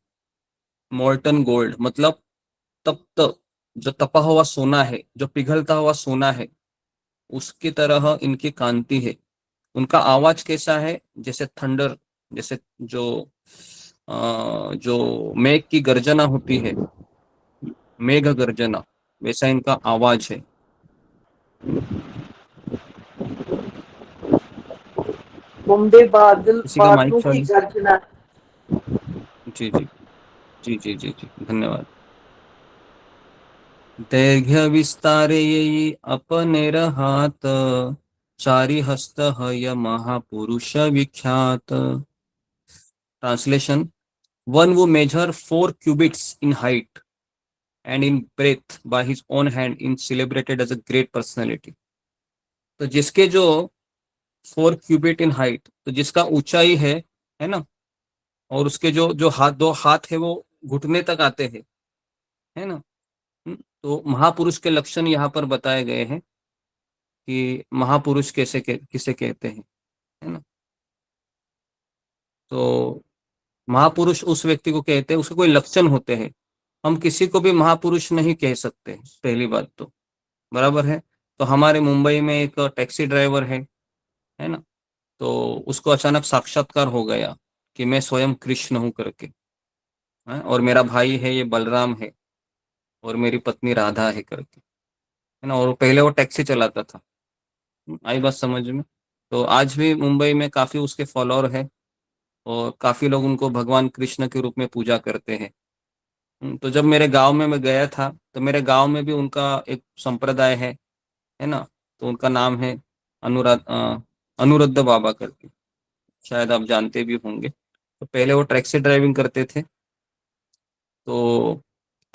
Speaker 2: मोल्टन गोल्ड, मतलब तप्त, जो तपा हुआ सोना है, जो पिघलता हुआ सोना है, उसकी तरह इनकी कांति है। उनका आवाज कैसा है? जैसे थंडर, जैसे जो मेघ की गर्जना होती है, मेघ गर्जना, वैसा इनका आवाज है।
Speaker 6: बॉम्बे बादल
Speaker 2: किसी का माइक
Speaker 6: बादलों की
Speaker 2: चालू?
Speaker 6: गर्जना।
Speaker 2: जी जी जी जी जी जी, धन्यवाद। दैर्घ्य विस्तारे येई अपने रहात, चारी हस्त हय महापुरुष विख्यात। Translation: One who measure 4 cubits in height and in breadth by his own hand is celebrated as a great personality. तो जिसके जो 4 क्यूबिट इन हाइट, तो जिसका ऊंचाई है ना, और उसके जो जो हाथ, 2 हाथ है वो घुटने तक आते हैं, है ना। तो महापुरुष के लक्षण यहाँ पर बताए गए हैं कि महापुरुष किसे कहते हैं, है ना। तो महापुरुष उस व्यक्ति को कहते हैं, उसके कोई लक्षण होते हैं। हम किसी को भी महापुरुष नहीं कह सकते, पहली बात तो, बराबर है। तो हमारे मुंबई में एक टैक्सी ड्राइवर है ना, तो उसको अचानक साक्षात्कार हो गया कि मैं स्वयं कृष्ण हूं करके, है? और मेरा भाई है ये बलराम है, और मेरी पत्नी राधा है करके, है ना। और पहले वो टैक्सी चलाता था। आई बात समझ में? तो आज भी मुंबई में काफी उसके फॉलोअर है, और काफी लोग उनको भगवान कृष्ण के रूप में पूजा करते हैं। तो जब मेरे गांव में मैं गया था, तो मेरे गांव में भी उनका एक संप्रदाय है ना। तो उनका नाम है अनुरुद्ध बाबा करके, शायद आप जानते भी होंगे। तो पहले वो टैक्सी ड्राइविंग करते थे। तो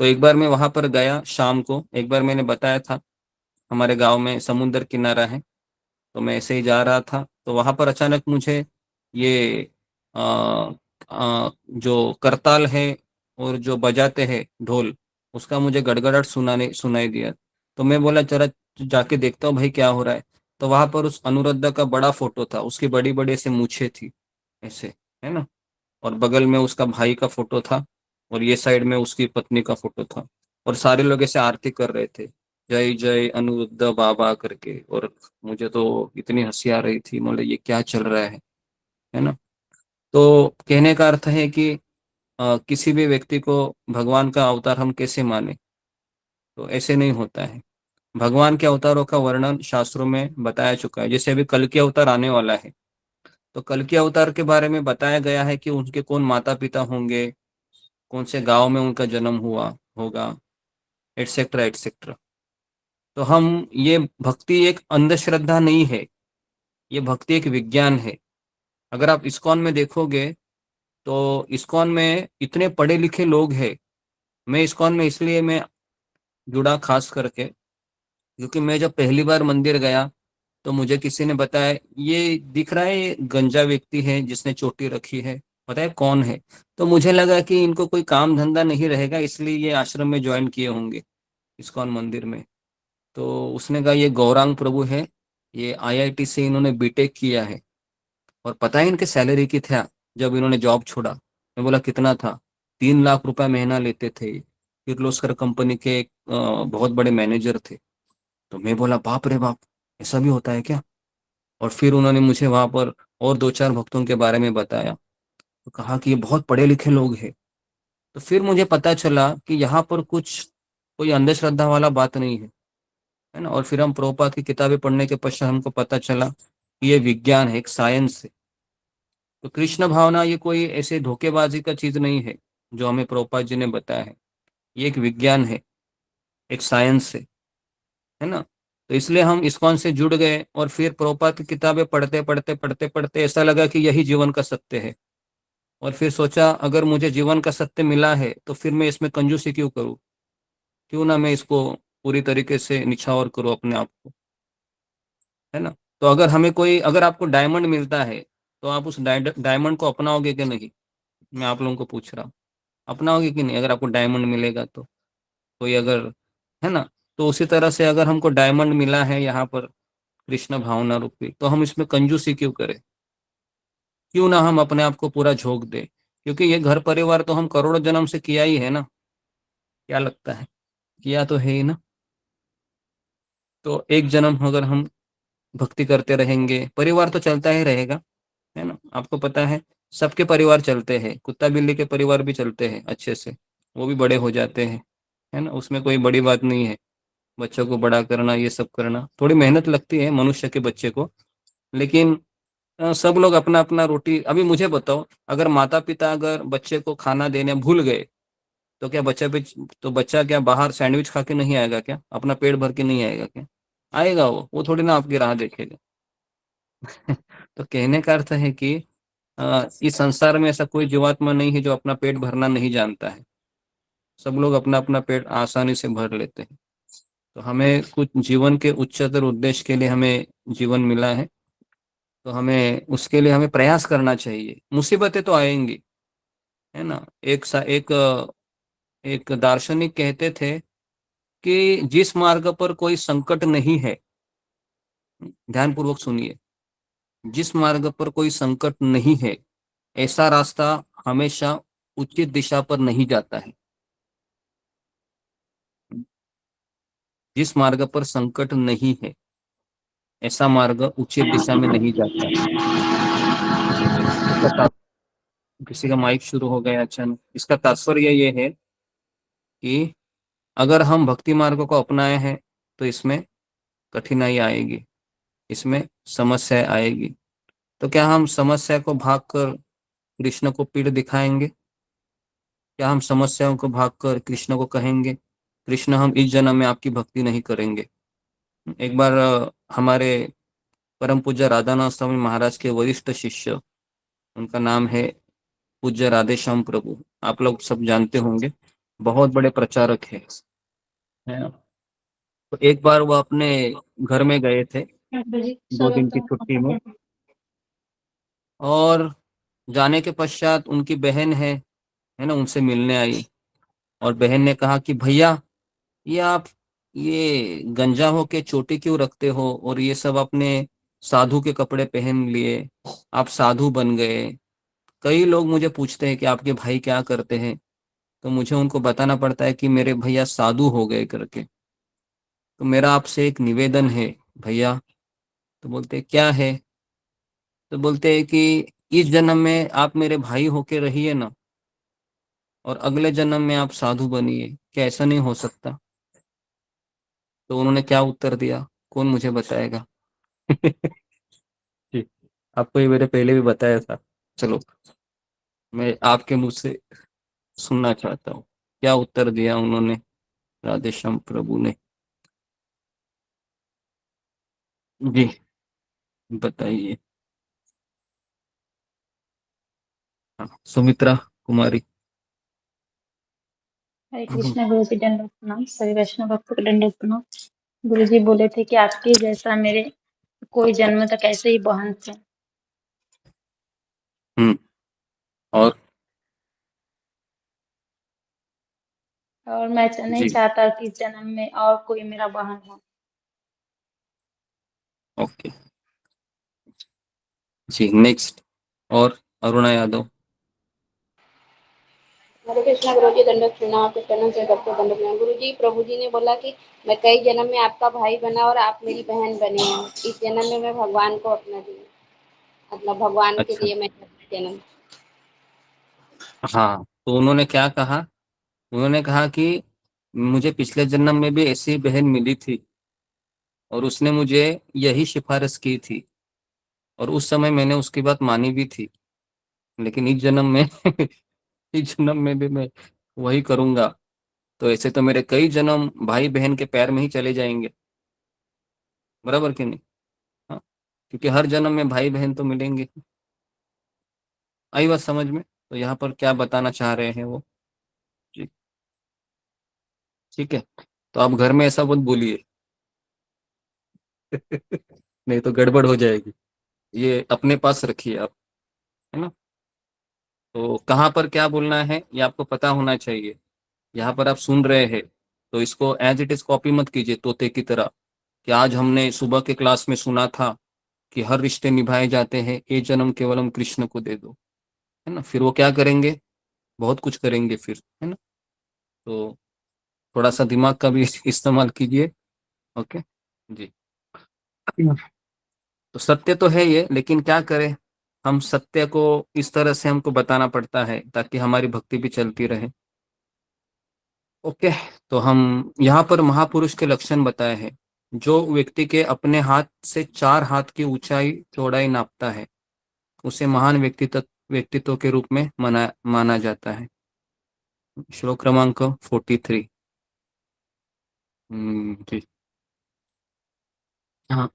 Speaker 2: तो एक बार मैं वहां पर गया शाम को, एक बार मैंने बताया था हमारे गांव में समुद्र किनारा है, तो मैं ऐसे ही जा रहा था, तो वहां पर अचानक मुझे ये आ, जो करताल है और जो बजाते हैं ढोल, उसका मुझे गड़गड़ाहट सुनाई दिया। तो मैं बोला जरा जाके देखता हूँ भाई क्या हो रहा है। तो वहां पर उस अनुरुद्ध का बड़ा फोटो था, उसकी बड़ी बड़ी ऐसे मूछें थी ऐसे, है ना। और बगल में उसका भाई का फोटो था, और ये साइड में उसकी पत्नी का फोटो था, और सारे लोग ऐसे आरती कर रहे थे, जय जय अनुरुद्ध बाबा करके। और मुझे तो इतनी हंसी आ रही थी, मतलब ये क्या चल रहा है ना। तो कहने का अर्थ है कि किसी भी व्यक्ति को भगवान का अवतार हम कैसे माने, तो ऐसे नहीं होता है। भगवान के अवतारों का वर्णन शास्त्रों में बताया चुका है। जैसे अभी कल की अवतार आने वाला है, तो कल के अवतार के बारे में बताया गया है कि उनके कौन माता पिता होंगे, कौन से गांव में उनका जन्म हुआ होगा, एटसेट्रा एटसेट्रा। तो हम, ये भक्ति एक अंधश्रद्धा नहीं है, ये भक्ति एक विज्ञान है। अगर आप इस्कॉन में देखोगे, तो इस्कॉन में इतने पढ़े लिखे लोग हैं। मैं इस्कॉन में इसलिए मैं जुड़ा खास करके, क्योंकि मैं जब पहली बार मंदिर गया, तो मुझे किसी ने बताया ये दिख रहा है, ये गंजा व्यक्ति है जिसने चोटी रखी है, पता है कौन है? तो मुझे लगा कि इनको कोई काम धंधा नहीं रहेगा, इसलिए ये आश्रम में ज्वाइन किए होंगे, इस्कॉन मंदिर में। तो उसने कहा ये गौरांग प्रभु है, ये आईआईटी से इन्होंने बीटेक किया है, और पता है इनके सैलरी की था जब इन्होंने जॉब छोड़ा? मैं बोला कितना था? 3 लाख रुपए महीना लेते थे। किर्लोस्कर कंपनी के एक बहुत बड़े मैनेजर थे। तो मैं बोला बाप रे बाप, ऐसा भी होता है क्या? और फिर उन्होंने मुझे वहां पर और 2-4 भक्तों के बारे में बताया, तो कहा कि ये बहुत पढ़े लिखे लोग हैं। तो फिर मुझे पता चला कि यहाँ पर कुछ कोई अंधश्रद्धा वाला बात नहीं है ना। और फिर हम प्रभुपाद की किताबें पढ़ने के पश्चात हमको पता चला कि ये विज्ञान है, एक साइंस है। तो कृष्ण भावना ये कोई ऐसे धोखेबाजी का चीज नहीं है जो हमें प्रभुपाद जी ने बताया है। ये एक विज्ञान है, एक साइंस है ना। तो इसलिए हम इस्कॉन से जुड़ गए, और फिर प्रभुपाद की किताबें पढ़ते पढ़ते पढ़ते पढ़ते ऐसा लगा कि यही जीवन का सत्य है। और फिर सोचा अगर मुझे जीवन का सत्य मिला है, तो फिर मैं इसमें कंजूसी क्यों करूँ? क्यों ना मैं इसको पूरी तरीके से निछावर करूँ अपने आप को, है ना। तो अगर हमें कोई, अगर आपको डायमंड मिलता है, तो आप उस डायमंड को अपनाओगे कि नहीं? मैं आप लोगों को पूछ रहा हूँ, अपनाओगे कि नहीं? अगर आपको डायमंड मिलेगा तो कोई अगर, है ना? तो उसी तरह से अगर हमको डायमंड मिला है यहाँ पर कृष्ण भावना रूपी, तो हम इसमें कंजूसी क्यों करें? क्यों ना हम अपने आप को पूरा झोंक दे? क्योंकि ये घर परिवार तो हम करोड़ों जन्म से किया ही है ना। क्या लगता है? किया तो है ही ना। तो एक जन्म अगर हम भक्ति करते रहेंगे, परिवार तो चलता ही रहेगा, है ना? आपको पता है सबके परिवार चलते हैं, कुत्ता बिल्ली के परिवार भी चलते हैं अच्छे से, वो भी बड़े हो जाते हैं, है ना? उसमें कोई बड़ी बात नहीं है। बच्चों को बड़ा करना, ये सब करना थोड़ी मेहनत लगती है मनुष्य के बच्चे को, लेकिन सब लोग अपना अपना रोटी। अभी मुझे बताओ, अगर माता पिता अगर बच्चे को खाना देने भूल गए, तो क्या बच्चा भी, तो बच्चा क्या बाहर सैंडविच खा के नहीं आएगा क्या? अपना पेट भर के नहीं आएगा क्या? आएगा। वो थोड़ी ना आपकी राह देखेगा। तो कहने का अर्थ है कि इस संसार में ऐसा कोई जीवात्मा नहीं है जो अपना पेट भरना नहीं जानता है। सब लोग अपना अपना पेट आसानी से भर लेते हैं। तो हमें कुछ जीवन के उच्चतर उद्देश्य के लिए हमें जीवन मिला है, तो हमें उसके लिए हमें प्रयास करना चाहिए। मुसीबतें तो आएंगी, है ना? एक दार्शनिक कहते थे कि जिस मार्ग पर कोई संकट नहीं है, ध्यानपूर्वक सुनिए, जिस मार्ग पर कोई संकट नहीं है, ऐसा रास्ता हमेशा उचित दिशा पर नहीं जाता है। जिस मार्ग पर संकट नहीं है, ऐसा मार्ग उचित दिशा में नहीं जाता है। इसका किसी का माइक शुरू हो गया अचानक। इसका तात्पर्य ये है कि अगर हम भक्ति मार्ग को अपनाए हैं, तो इसमें कठिनाई आएगी, इसमें समस्या आएगी। तो क्या हम समस्या को भागकर कृष्ण को पीठ दिखाएंगे? क्या हम समस्याओं को भागकर कृष्ण को कहेंगे कृष्ण हम इस जन्म में आपकी भक्ति नहीं करेंगे? एक बार हमारे परम पूज्य राधानाथ स्वामी महाराज के वरिष्ठ शिष्य, उनका नाम है पूज्य राधेश्याम प्रभु, आप लोग सब जानते होंगे, बहुत बड़े प्रचारक है ना? तो एक बार वो अपने घर में गए थे 2 दिन की छुट्टी में, और जाने के पश्चात उनकी बहन है ना, उनसे मिलने आई। और बहन ने कहा कि भैया, ये आप ये गंजा हो के चोटी क्यों रखते हो, और ये सब अपने साधु के कपड़े पहन लिए, आप साधु बन गए। कई लोग मुझे पूछते हैं कि आपके भाई क्या करते हैं, तो मुझे उनको बताना पड़ता है कि मेरे भैया साधु हो गए करके। तो मेरा आपसे एक निवेदन है भैया। तो बोलते क्या है? तो बोलते हैं कि इस जन्म में आप मेरे भाई होके रहिए ना, और अगले जन्म में आप साधु बनिए, क्या ऐसा नहीं हो सकता? तो उन्होंने क्या उत्तर दिया, कौन मुझे बताएगा? जी, आपको ये मैंने पहले भी बताया था। चलो, मैं आपके मुंह से सुनना चाहता हूँ, क्या उत्तर दिया उन्होंने, राधेश्याम प्रभु ने? जी, बताइए। हाँ, सुमित्रा कुमारी।
Speaker 8: हरे कृष्ण गुरु जी, दंडवत प्रणाम। सभी वैष्णव भक्तों को दंडवत प्रणाम। गुरु जी बोले थे कि आपके जैसा मेरे कोई जन्म तक ऐसे ही बहन थे,
Speaker 2: हम्म। और
Speaker 8: और मैं नहीं
Speaker 2: जी,
Speaker 8: चाहता कि इस जन्म में और कोई मेरा बहन हो।
Speaker 2: ओके जी, नेक्स्ट। और अरुणा यादव।
Speaker 6: हरे कृष्णा गुरु जी, दंडवत प्रणाम। आपके चरणों से भक्तों दंडवत प्रणाम। गुरु जी, प्रभु जी ने बोला कि मैं कई जन्म में आपका भाई बना और आप मेरी बहन बने हैं। इस जन्म में मैं भगवान को अपना दी, मतलब भगवान के
Speaker 2: अच्छा,
Speaker 6: लिए मैं जन्म।
Speaker 2: हाँ, तो उन्होंने क्या कहा? उन्होंने कहा कि मुझे पिछले जन्म में भी ऐसी बहन मिली थी, और उसने मुझे यही सिफारिश की थी, और उस समय मैंने उसकी बात मानी भी थी। लेकिन इस जन्म में इस जन्म में भी मैं वही करूंगा। तो ऐसे तो मेरे कई जन्म भाई बहन के पैर में ही चले जाएंगे, बराबर कि नहीं? हाँ, क्योंकि हर जन्म में भाई बहन तो मिलेंगे। आई बात समझ में? तो यहाँ पर क्या बताना चाह रहे हैं वो? जी, ठीक है। तो आप घर में ऐसा मत बोलिए। नहीं तो गड़बड़ हो जाएगी। ये अपने पास रखिए आप। है ना। तो कहाँ पर क्या बोलना है ये आपको पता होना चाहिए। यहाँ पर आप सुन रहे हैं तो इसको एज इट इज कॉपी मत कीजिए तोते की तरह, कि आज हमने सुबह के क्लास में सुना था कि हर रिश्ते निभाए जाते हैं, ये जन्म केवलम कृष्ण को दे दो, है ना। फिर वो क्या करेंगे, बहुत कुछ करेंगे फिर, है ना। तो थोड़ा सा दिमाग का भी इस्तेमाल कीजिए। ओके जी। तो सत्य तो है ये, लेकिन क्या करें, हम सत्य को इस तरह से हमको बताना पड़ता है ताकि हमारी भक्ति भी चलती रहे। ओके। तो हम यहाँ पर महापुरुष के लक्षण बताए हैं। जो व्यक्ति के अपने हाथ से 4 हाथ की ऊंचाई चौड़ाई नापता है उसे महान व्यक्तित्व के रूप में माना जाता है। श्लोक क्रमांक 43। जी हाँ।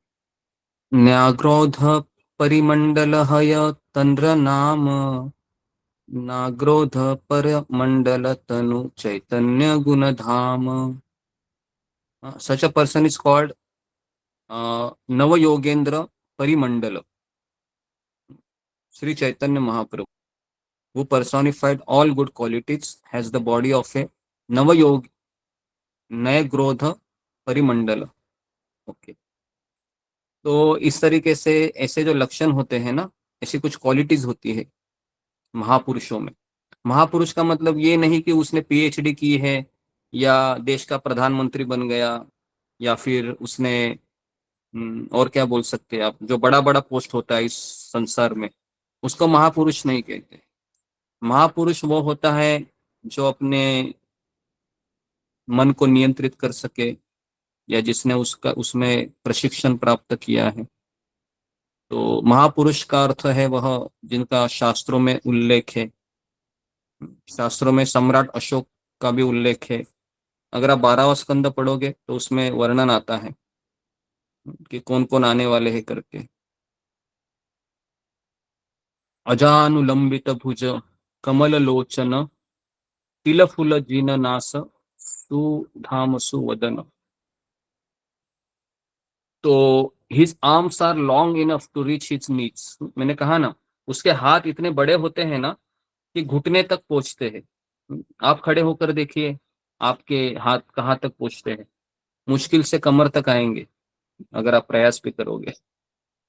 Speaker 2: न्याग्रोध परिमंडल हय तंद्र नाम नाग्रोध परमंडल तनु चैतन्य गुण धाम। सच अ पर्सन इज कॉल्ड नव योगेंद्र परिमंडल Shri Chaitanya Mahaprabhu, who personified all good qualities, has the body of a नवयोग नय ग्रोध परिमंडल। ओके। तो इस तरीके से ऐसे जो लक्षण होते हैं ना, ऐसी कुछ क्वालिटीज होती है महापुरुषों में। महापुरुष का मतलब ये नहीं कि उसने पीएचडी की है या देश का प्रधानमंत्री बन गया या फिर उसने और क्या बोल सकते हैं आप, जो बड़ा बड़ा पोस्ट होता है इस संसार में, उसको महापुरुष नहीं कहते। महापुरुष वो होता है जो अपने मन को नियंत्रित कर सके या जिसने उसका उसमें प्रशिक्षण प्राप्त किया है। तो महापुरुष का अर्थ है वह जिनका शास्त्रों में उल्लेख है। शास्त्रों में सम्राट अशोक का भी उल्लेख है। अगर आप 12वां स्कंद पढ़ोगे तो उसमें वर्णन आता है कि कौन कौन आने वाले हैं करके। अजानुलंबित भुज कमल लोचन तिल फुल जिन नास सुधाम सुवदन। तो his arms are long enough to reach his knees. मैंने कहा ना, उसके हाथ इतने बड़े होते हैं ना कि घुटने तक पहुंचते हैं। आप खड़े होकर देखिए, आपके हाथ कहाँ तक पहुंचते हैं, मुश्किल से कमर तक आएंगे अगर आप प्रयास भी करोगे,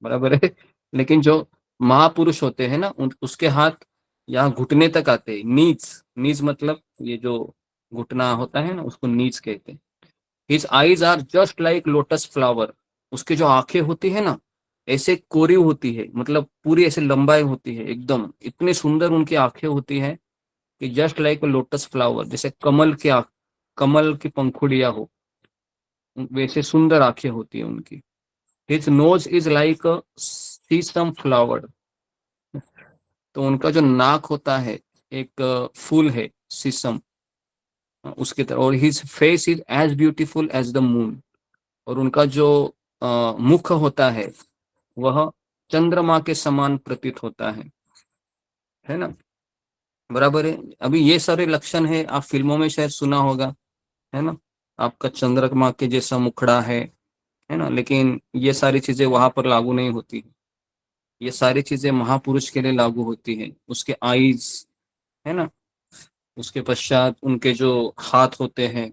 Speaker 2: बराबर है। लेकिन जो महापुरुष होते हैं ना उसके हाथ यहाँ घुटने तक आते हैं। नीज, नीज मतलब ये जो घुटना होता है ना उसको नीज कहते हैं। His eyes are just like lotus flower. उसकी जो आंखें होती है ना ऐसे कोरी होती है, मतलब पूरी ऐसे लंबाई होती है एकदम, इतनी सुंदर उनकी आंखें होती है कि जस्ट लाइक लोटस फ्लावर, जैसे कमल की आंख, कमल की पंखुड़ियां हो वैसे सुंदर आंखें होती है उनकी। His nose is like a sesame flower. तो उनका जो नाक होता है एक फूल है सीसम उसकी तरह। और his face is as beautiful as the moon. और उनका जो मुख होता है वह चंद्रमा के समान प्रतीत होता है ना, बराबर है। अभी ये सारे लक्षण है, आप फिल्मों में शायद सुना होगा, है ना। आपका चंद्रमा के जैसा मुखड़ा है ना, लेकिन ये सारी चीजें वहां पर लागू नहीं होती। ये सारी चीजें महापुरुष के लिए लागू होती है। उसके आईज, है ना, उसके पश्चात उनके जो हाथ होते हैं,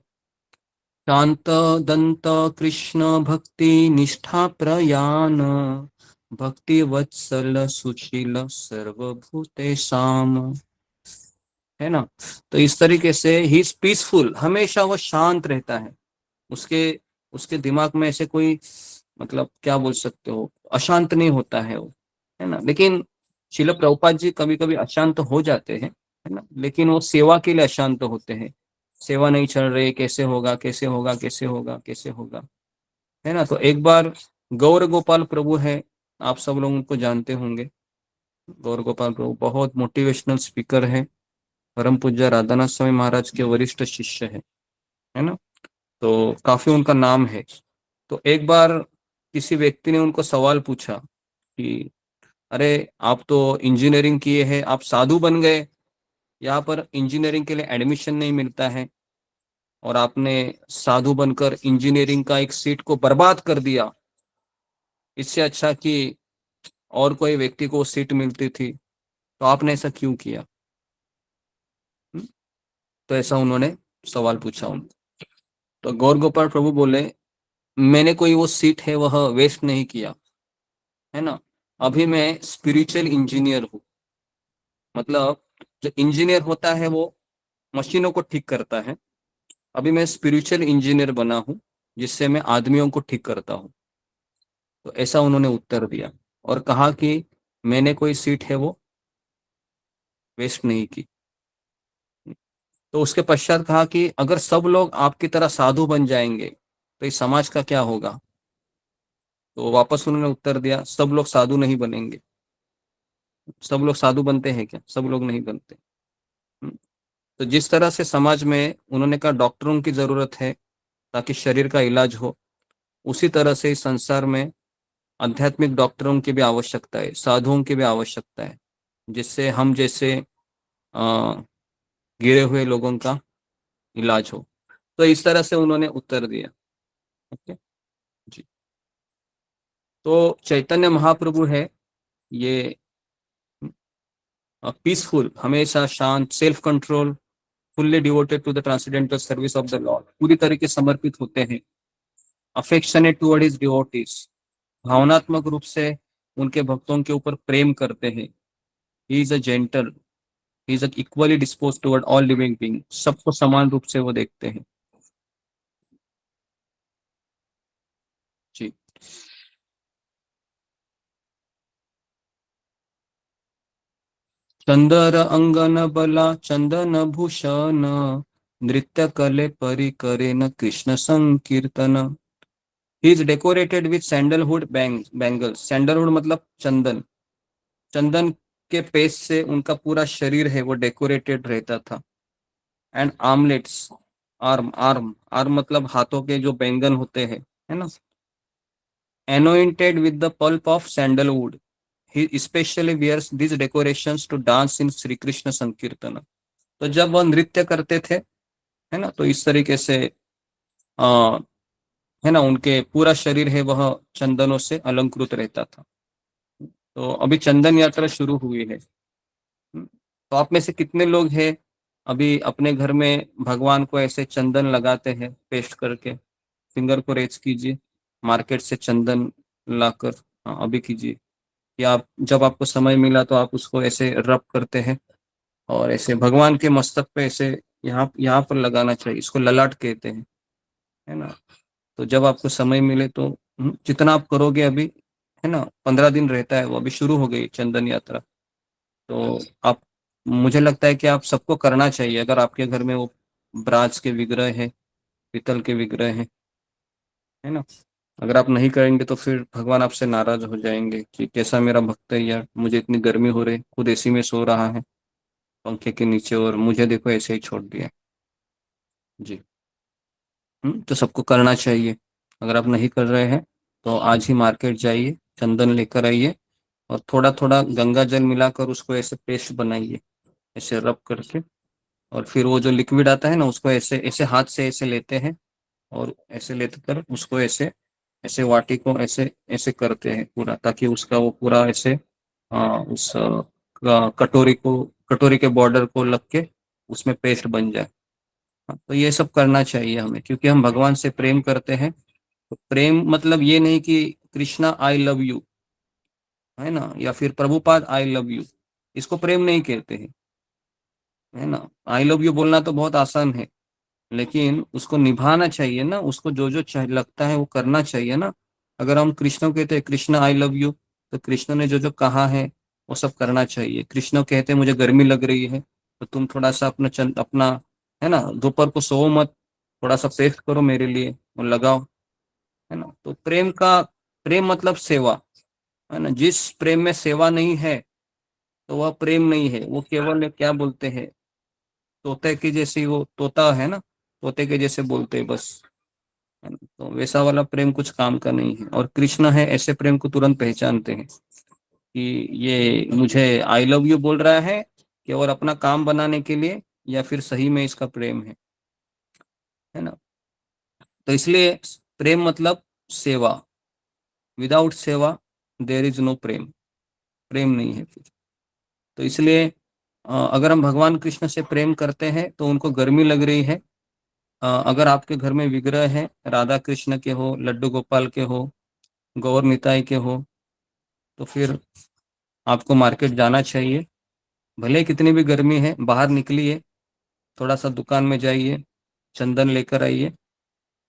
Speaker 2: शांत दंत कृष्ण भक्ति निष्ठा प्रयान भक्ति वत्सल सुशील सर्वभूतेषाम, है ना। तो इस तरीके से ही इज पीसफुल, हमेशा वो शांत रहता है। उसके उसके दिमाग में ऐसे कोई, मतलब क्या बोल सकते हो, अशांत नहीं होता है वो, है ना। लेकिन शिल प्रभुपाद जी कभी कभी अशांत हो जाते हैं, है ना, लेकिन वो सेवा के लिए अशांत होते हैं। सेवा नहीं चल रही, कैसे होगा कैसे होगा कैसे होगा कैसे होगा, है ना। तो एक बार गौर गोपाल प्रभु है, आप सब लोग उनको जानते होंगे। गौर गोपाल प्रभु बहुत मोटिवेशनल स्पीकर है, परम पूज्य राधानाथ स्वामी महाराज के वरिष्ठ शिष्य है ना। तो काफी उनका नाम है। तो एक बार किसी व्यक्ति ने उनको सवाल पूछा कि अरे आप तो इंजीनियरिंग किए हैं, आप साधु बन गए, यहाँ पर इंजीनियरिंग के लिए एडमिशन नहीं मिलता है और आपने साधु बनकर इंजीनियरिंग का एक सीट को बर्बाद कर दिया। इससे अच्छा कि और कोई व्यक्ति को सीट मिलती थी तो आपने ऐसा क्यों किया? तो ऐसा उन्होंने सवाल पूछा उनको। तो गौर गोपाल प्रभु बोले, मैंने कोई वो सीट है वह वेस्ट नहीं किया, है ना। अभी मैं स्पिरिचुअल इंजीनियर हूँ। मतलब जो इंजीनियर होता है वो मशीनों को ठीक करता है, अभी मैं स्पिरिचुअल इंजीनियर बना हूँ जिससे मैं आदमियों को ठीक करता हूँ। तो ऐसा उन्होंने उत्तर दिया और कहा कि मैंने कोई सीट है वो वेस्ट नहीं की। तो उसके पश्चात कहा कि अगर सब लोग आपकी तरह साधु बन जाएंगे तो इस समाज का क्या होगा? तो वापस उन्होंने उत्तर दिया, सब लोग साधु नहीं बनेंगे। सब लोग साधु बनते हैं क्या? सब लोग नहीं बनते। हम्म। तो जिस तरह से समाज में उन्होंने कहा डॉक्टरों की जरूरत है ताकि शरीर का इलाज हो, उसी तरह से इस संसार में आध्यात्मिक डॉक्टरों की भी आवश्यकता है, साधुओं की भी आवश्यकता है, जिससे हम जैसे अ, गिरे हुए लोगों का इलाज हो। तो इस तरह से उन्होंने उत्तर दिया। ओके जी। तो चैतन्य महाप्रभु है ये पीसफुल, हमेशा शांत, self control, fully devoted to the transcendental service of the Lord, पूरी तरीके समर्पित होते हैं। अफेक्शनेट टुवर्ड हिज डिवोटीज, भावनात्मक रूप से उनके भक्तों के ऊपर प्रेम करते हैं। He is a gentle, he is equally dispose toward all living being, सबको समान रूप से वो देखते हैं। जी। चंदर अंगन बला चंदन भूषण, नृत्य कले परि करे न कृष्ण संकीर्तन। He is decorated with sandalwood bangles, sandalwood मतलब चंदन, चंदन के पेस्ट से उनका पूरा शरीर है वो डेकोरेटेड रहता था। And armlets, arm arm arm मतलब हाथों के जो बैंगन होते हैं, है ना। anointed with the pulp of sandalwood, he especially wears these decorations to dance in Shri Krishna संकीर्तन। तो जब वह नृत्य करते थे, है ना, तो इस तरीके से आ, है ना, उनके पूरा शरीर है वह चंदनों से अलंकृत रहता था। तो अभी चंदन यात्रा शुरू हुई है। तो आप में से कितने लोग हैं अभी अपने घर में भगवान को ऐसे चंदन लगाते हैं पेस्ट करके? फिंगर को रेज कीजिए, मार्केट से चंदन लाकर। हाँ, अभी कीजिए। या आप जब आपको समय मिला तो आप उसको ऐसे रब करते हैं और ऐसे भगवान के मस्तक पे ऐसे यहाँ यहाँ पर लगाना चाहिए, इसको ललाट कहते हैं, है ना। तो जब आपको समय मिले तो जितना आप करोगे अभी, है ना, 15 दिन रहता है वो, अभी शुरू हो गई चंदन यात्रा। तो आप, मुझे लगता है कि आप सबको करना चाहिए अगर आपके घर में वो ब्राज के विग्रह है, पीतल के विग्रह है ना। अगर आप नहीं करेंगे तो फिर भगवान आपसे नाराज हो जाएंगे कि कैसा मेरा भक्त है यार, मुझे इतनी गर्मी हो रही, खुद एसी में सो रहा है पंखे के नीचे, और मुझे देखो ऐसे ही छोड़ दिया। जी। तो सबको करना चाहिए। अगर आप नहीं कर रहे हैं तो आज ही मार्केट जाइए, चंदन लेकर आइए और थोड़ा थोड़ा गंगा जल मिलाकर उसको ऐसे पेस्ट बनाइए, ऐसे रब करके। और फिर वो जो लिक्विड आता है ना, उसको ऐसे ऐसे हाथ से ऐसे लेते हैं और ऐसे लेते कर उसको ऐसे ऐसे वाटी को ऐसे ऐसे करते हैं पूरा, ताकि उसका वो पूरा ऐसे उस कटोरी को, कटोरी के बॉर्डर को लग के उसमें पेस्ट बन जाए। हाँ, तो ये सब करना चाहिए हमें, क्योंकि हम भगवान से प्रेम करते हैं। तो प्रेम मतलब ये नहीं कि कृष्णा आई लव यू, है ना, या फिर प्रभुपाद आई लव यू, इसको प्रेम नहीं कहते हैं, है ना। आई लव यू बोलना तो बहुत आसान है, लेकिन उसको निभाना चाहिए ना, उसको जो जो लगता है वो करना चाहिए ना। अगर हम कृष्ण को कहते हैं कृष्ण आई लव यू, तो कृष्ण ने जो जो कहा है वो सब करना चाहिए। कृष्ण कहते हैं मुझे गर्मी लग रही है तो तुम थोड़ा सा अपना, है ना, दोपहर को सो मत, थोड़ा सा पेस्ट करो मेरे लिए और लगाओ, है ना। तो प्रेम मतलब सेवा, है ना। जिस प्रेम में सेवा नहीं है तो वह प्रेम नहीं है, वो केवल क्या बोलते हैं, तोते की जैसी, वो तोता है ना, तोते के जैसे बोलते हैं बस, है ना। तो वैसा वाला प्रेम कुछ काम का नहीं है। और कृष्ण है ऐसे प्रेम को तुरंत पहचानते हैं कि ये मुझे आई लव यू बोल रहा है कि और अपना काम बनाने के लिए, या फिर सही में इसका प्रेम है ना। तो इसलिए प्रेम मतलब सेवा, विदाउट सेवा देर इज नो प्रेम, प्रेम नहीं है फिर। तो इसलिए अगर हम भगवान कृष्ण से प्रेम करते हैं तो उनको गर्मी लग रही है। अगर आपके घर में विग्रह है, राधा कृष्ण के हो, लड्डू गोपाल के हो, गौर निताई के हो, तो फिर आपको मार्केट जाना चाहिए। भले कितनी भी गर्मी है, बाहर निकलिए, थोड़ा सा दुकान में जाइए, चंदन लेकर आइए,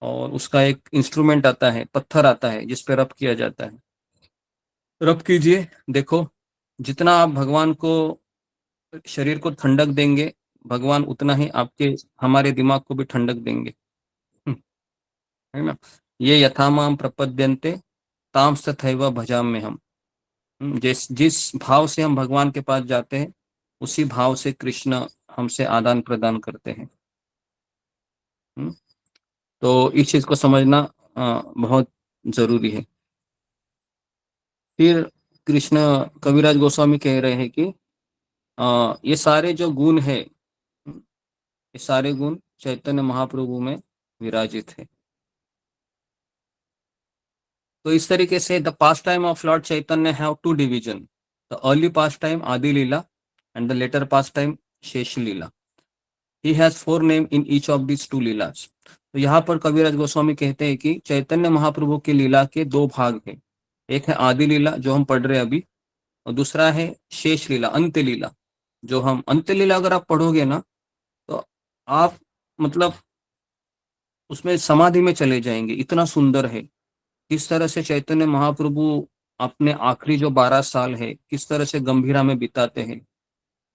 Speaker 2: और उसका एक इंस्ट्रूमेंट आता है, पत्थर आता है जिस पे रब किया जाता है, रब कीजिए। देखो, जितना आप भगवान को, शरीर को ठंडक देंगे, भगवान उतना ही आपके, हमारे दिमाग को भी ठंडक देंगे। है ना। ये यथा माम प्रपद्यन्ते ताम तथैव भजाम्य हम। जिस जिस भाव से हम भगवान के पास जाते हैं, उसी भाव से कृष्ण हमसे आदान प्रदान करते हैं। हम्म, तो इस चीज को समझना बहुत जरूरी है। फिर कृष्ण, कविराज गोस्वामी कह रहे हैं कि ये सारे जो गुण है, ये सारे गुण चैतन्य महाप्रभु में विराजित है। तो इस तरीके से the pastime of Lord Chaitanya have two division, the early pastime adi lila and the later pastime shesh lila. He has 4 name in each of this 2 lilas. तो यहाँ पर कविराज गोस्वामी कहते हैं कि चैतन्य महाप्रभु की लीला के 2 भाग हैं। एक है आदि लीला जो हम पढ़ रहे हैं अभी, और दूसरा है शेष लीला, अंत्य लीला। जो हम अंत्य लीला अगर आप पढ़ोगे ना, तो आप मतलब उसमें समाधि में चले जाएंगे, इतना सुंदर है। किस तरह से चैतन्य महाप्रभु अपने आखिरी जो 12 साल है किस तरह से गंभीरा में बिताते हैं,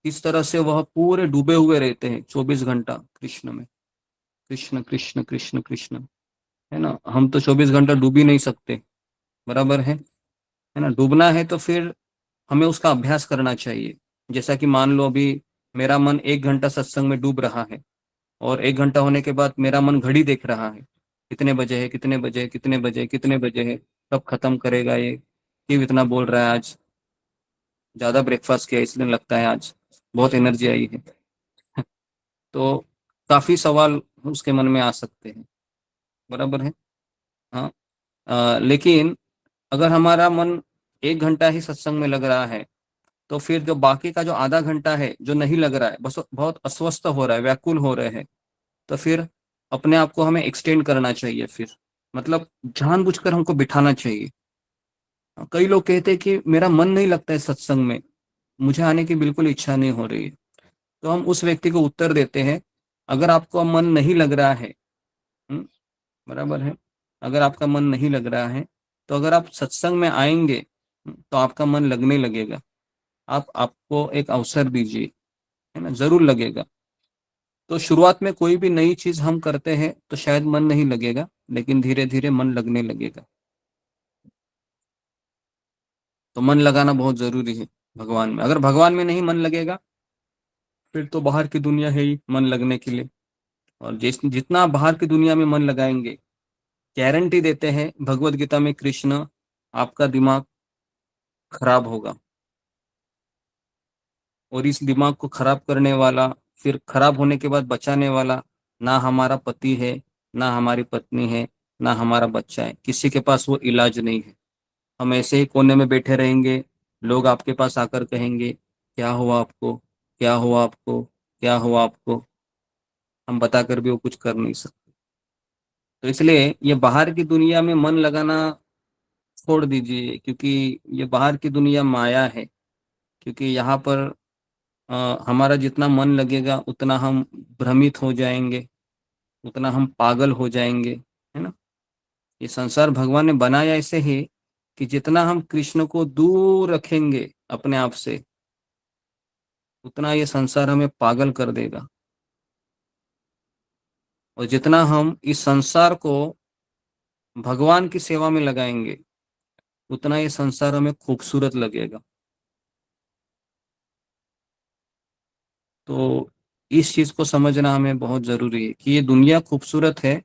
Speaker 2: किस तरह से वह पूरे डूबे हुए रहते हैं 24 घंटा कृष्ण में, कृष्ण कृष्ण कृष्ण कृष्ण। है ना, हम तो 24 घंटा डूब ही नहीं सकते, बराबर है ना। डूबना है तो फिर हमें उसका अभ्यास करना चाहिए। जैसा कि मान लो अभी मेरा मन 1 घंटा सत्संग में डूब रहा है, और 1 घंटा होने के बाद मेरा मन घड़ी देख रहा है, कितने बजे है, कितने बजे, कितने बजे, कितने बजे है, कब खत्म करेगा ये, क्यों इतना बोल रहा है, आज ज्यादा ब्रेकफास्ट किया इसलिए लगता है आज बहुत एनर्जी आई है। तो काफी सवाल उसके मन में आ सकते हैं, बराबर है। हाँ। लेकिन अगर हमारा मन 1 घंटा ही सत्संग में लग रहा है, तो फिर जो बाकी का जो आधा घंटा है जो नहीं लग रहा है, बस बहुत अस्वस्थ हो रहा है, व्याकुल हो रहे हैं, तो फिर अपने आप को हमें एक्सटेंड करना चाहिए। फिर मतलब जानबूझकर हमको बिठाना चाहिए। कई लोग कहते हैं कि मेरा मन नहीं लगता है सत्संग में, मुझे आने की बिल्कुल इच्छा नहीं हो रही है। तो हम उस व्यक्ति को उत्तर देते हैं, अगर आपका मन नहीं लग रहा है, हम्म, बराबर है, अगर आपका मन नहीं लग रहा है, तो अगर आप सत्संग में आएंगे, तो आपका मन लगने लगेगा। आप आपको एक अवसर दीजिए, है ना, जरूर लगेगा। तो शुरुआत में कोई भी नई चीज हम करते हैं तो शायद मन नहीं लगेगा, लेकिन धीरे धीरे मन लगने लगेगा। तो मन लगाना बहुत जरूरी है भगवान में। अगर भगवान में नहीं मन लगेगा, फिर तो बाहर की दुनिया है ही मन लगने के लिए। और जितना बाहर की दुनिया में मन लगाएंगे, गारंटी देते हैं भगवत गीता में कृष्ण, आपका दिमाग खराब होगा। और इस दिमाग को खराब करने वाला, फिर खराब होने के बाद बचाने वाला, ना हमारा पति है, ना हमारी पत्नी है, ना हमारा बच्चा है, किसी के पास वो इलाज नहीं है। हम ऐसे ही कोने में बैठे रहेंगे, लोग आपके पास आकर कहेंगे क्या हुआ आपको, क्या हुआ आपको, क्या हुआ आपको, हम बताकर भी वो कुछ कर नहीं सकते। तो इसलिए ये बाहर की दुनिया में मन लगाना छोड़ दीजिए, क्योंकि ये बाहर की दुनिया माया है। क्योंकि यहाँ पर हमारा जितना मन लगेगा उतना हम भ्रमित हो जाएंगे, उतना हम पागल हो जाएंगे, है ना। ये संसार भगवान ने बनाया ऐसे ही कि जितना हम कृष्ण को दूर रखेंगे अपने आप से, उतना ये संसार हमें पागल कर देगा। और जितना हम इस संसार को भगवान की सेवा में लगाएंगे, उतना ये संसार हमें खूबसूरत लगेगा। तो इस चीज को समझना हमें बहुत जरूरी है कि ये दुनिया खूबसूरत है,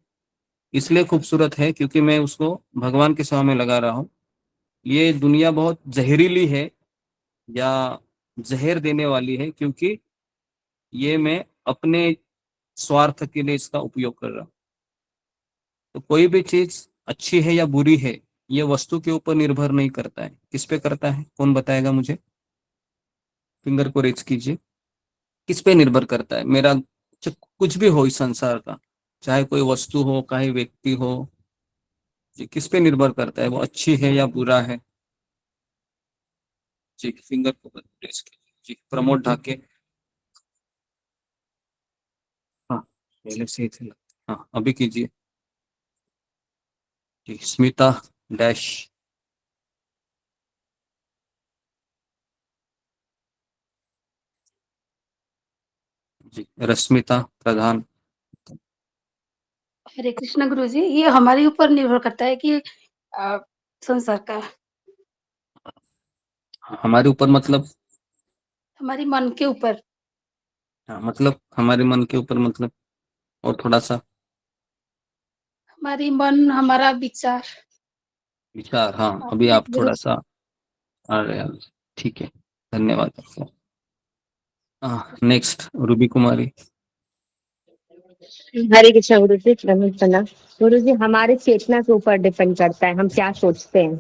Speaker 2: इसलिए खूबसूरत है क्योंकि मैं उसको भगवान की सेवा में लगा रहा हूँ। ये दुनिया बहुत जहरीली है या जहर देने वाली है, क्योंकि ये मैं अपने स्वार्थ के लिए इसका उपयोग कर रहा हूँ। तो कोई भी चीज अच्छी है या बुरी है, ये वस्तु के ऊपर निर्भर नहीं करता है। किस पे करता है, कौन बताएगा मुझे। फिंगर को रेज कीजिए। किस पे निर्भर करता है मेरा, कुछ भी हो इस संसार का, चाहे कोई वस्तु हो, चाहे व्यक्ति हो जी, किस पे निर्भर करता है, वो अच्छी है या बुरा है। जी फिंगर को रेज कीजिए जी। प्रमोद ढाके, हाँ पहले से ही थे, हाँ अभी कीजिए जी। स्मिता डैश, जी रश्मिता प्रधान,
Speaker 6: हरे कृष्ण गुरु जी, ये हमारे ऊपर निर्भर करता है कि संसार का,
Speaker 2: हमारे ऊपर मतलब,
Speaker 6: हमारी मन के ऊपर,
Speaker 2: हाँ मतलब हमारे मन के ऊपर मतलब, और थोड़ा सा
Speaker 6: हमारी मन, हमारा विचार।
Speaker 2: विचार, हाँ अभी
Speaker 6: आपने
Speaker 2: आप थोड़ा सा आ रहे हैं, ठीक है धन्यवाद आपका। नेक्स्ट रूबी कुमारी।
Speaker 3: हरे कृष्णा गुरु जी, प्रणाम प्रणाम। गुरु जी, हमारे चेतना के ऊपर डिपेंड करता है, हम क्या सोचते हैं।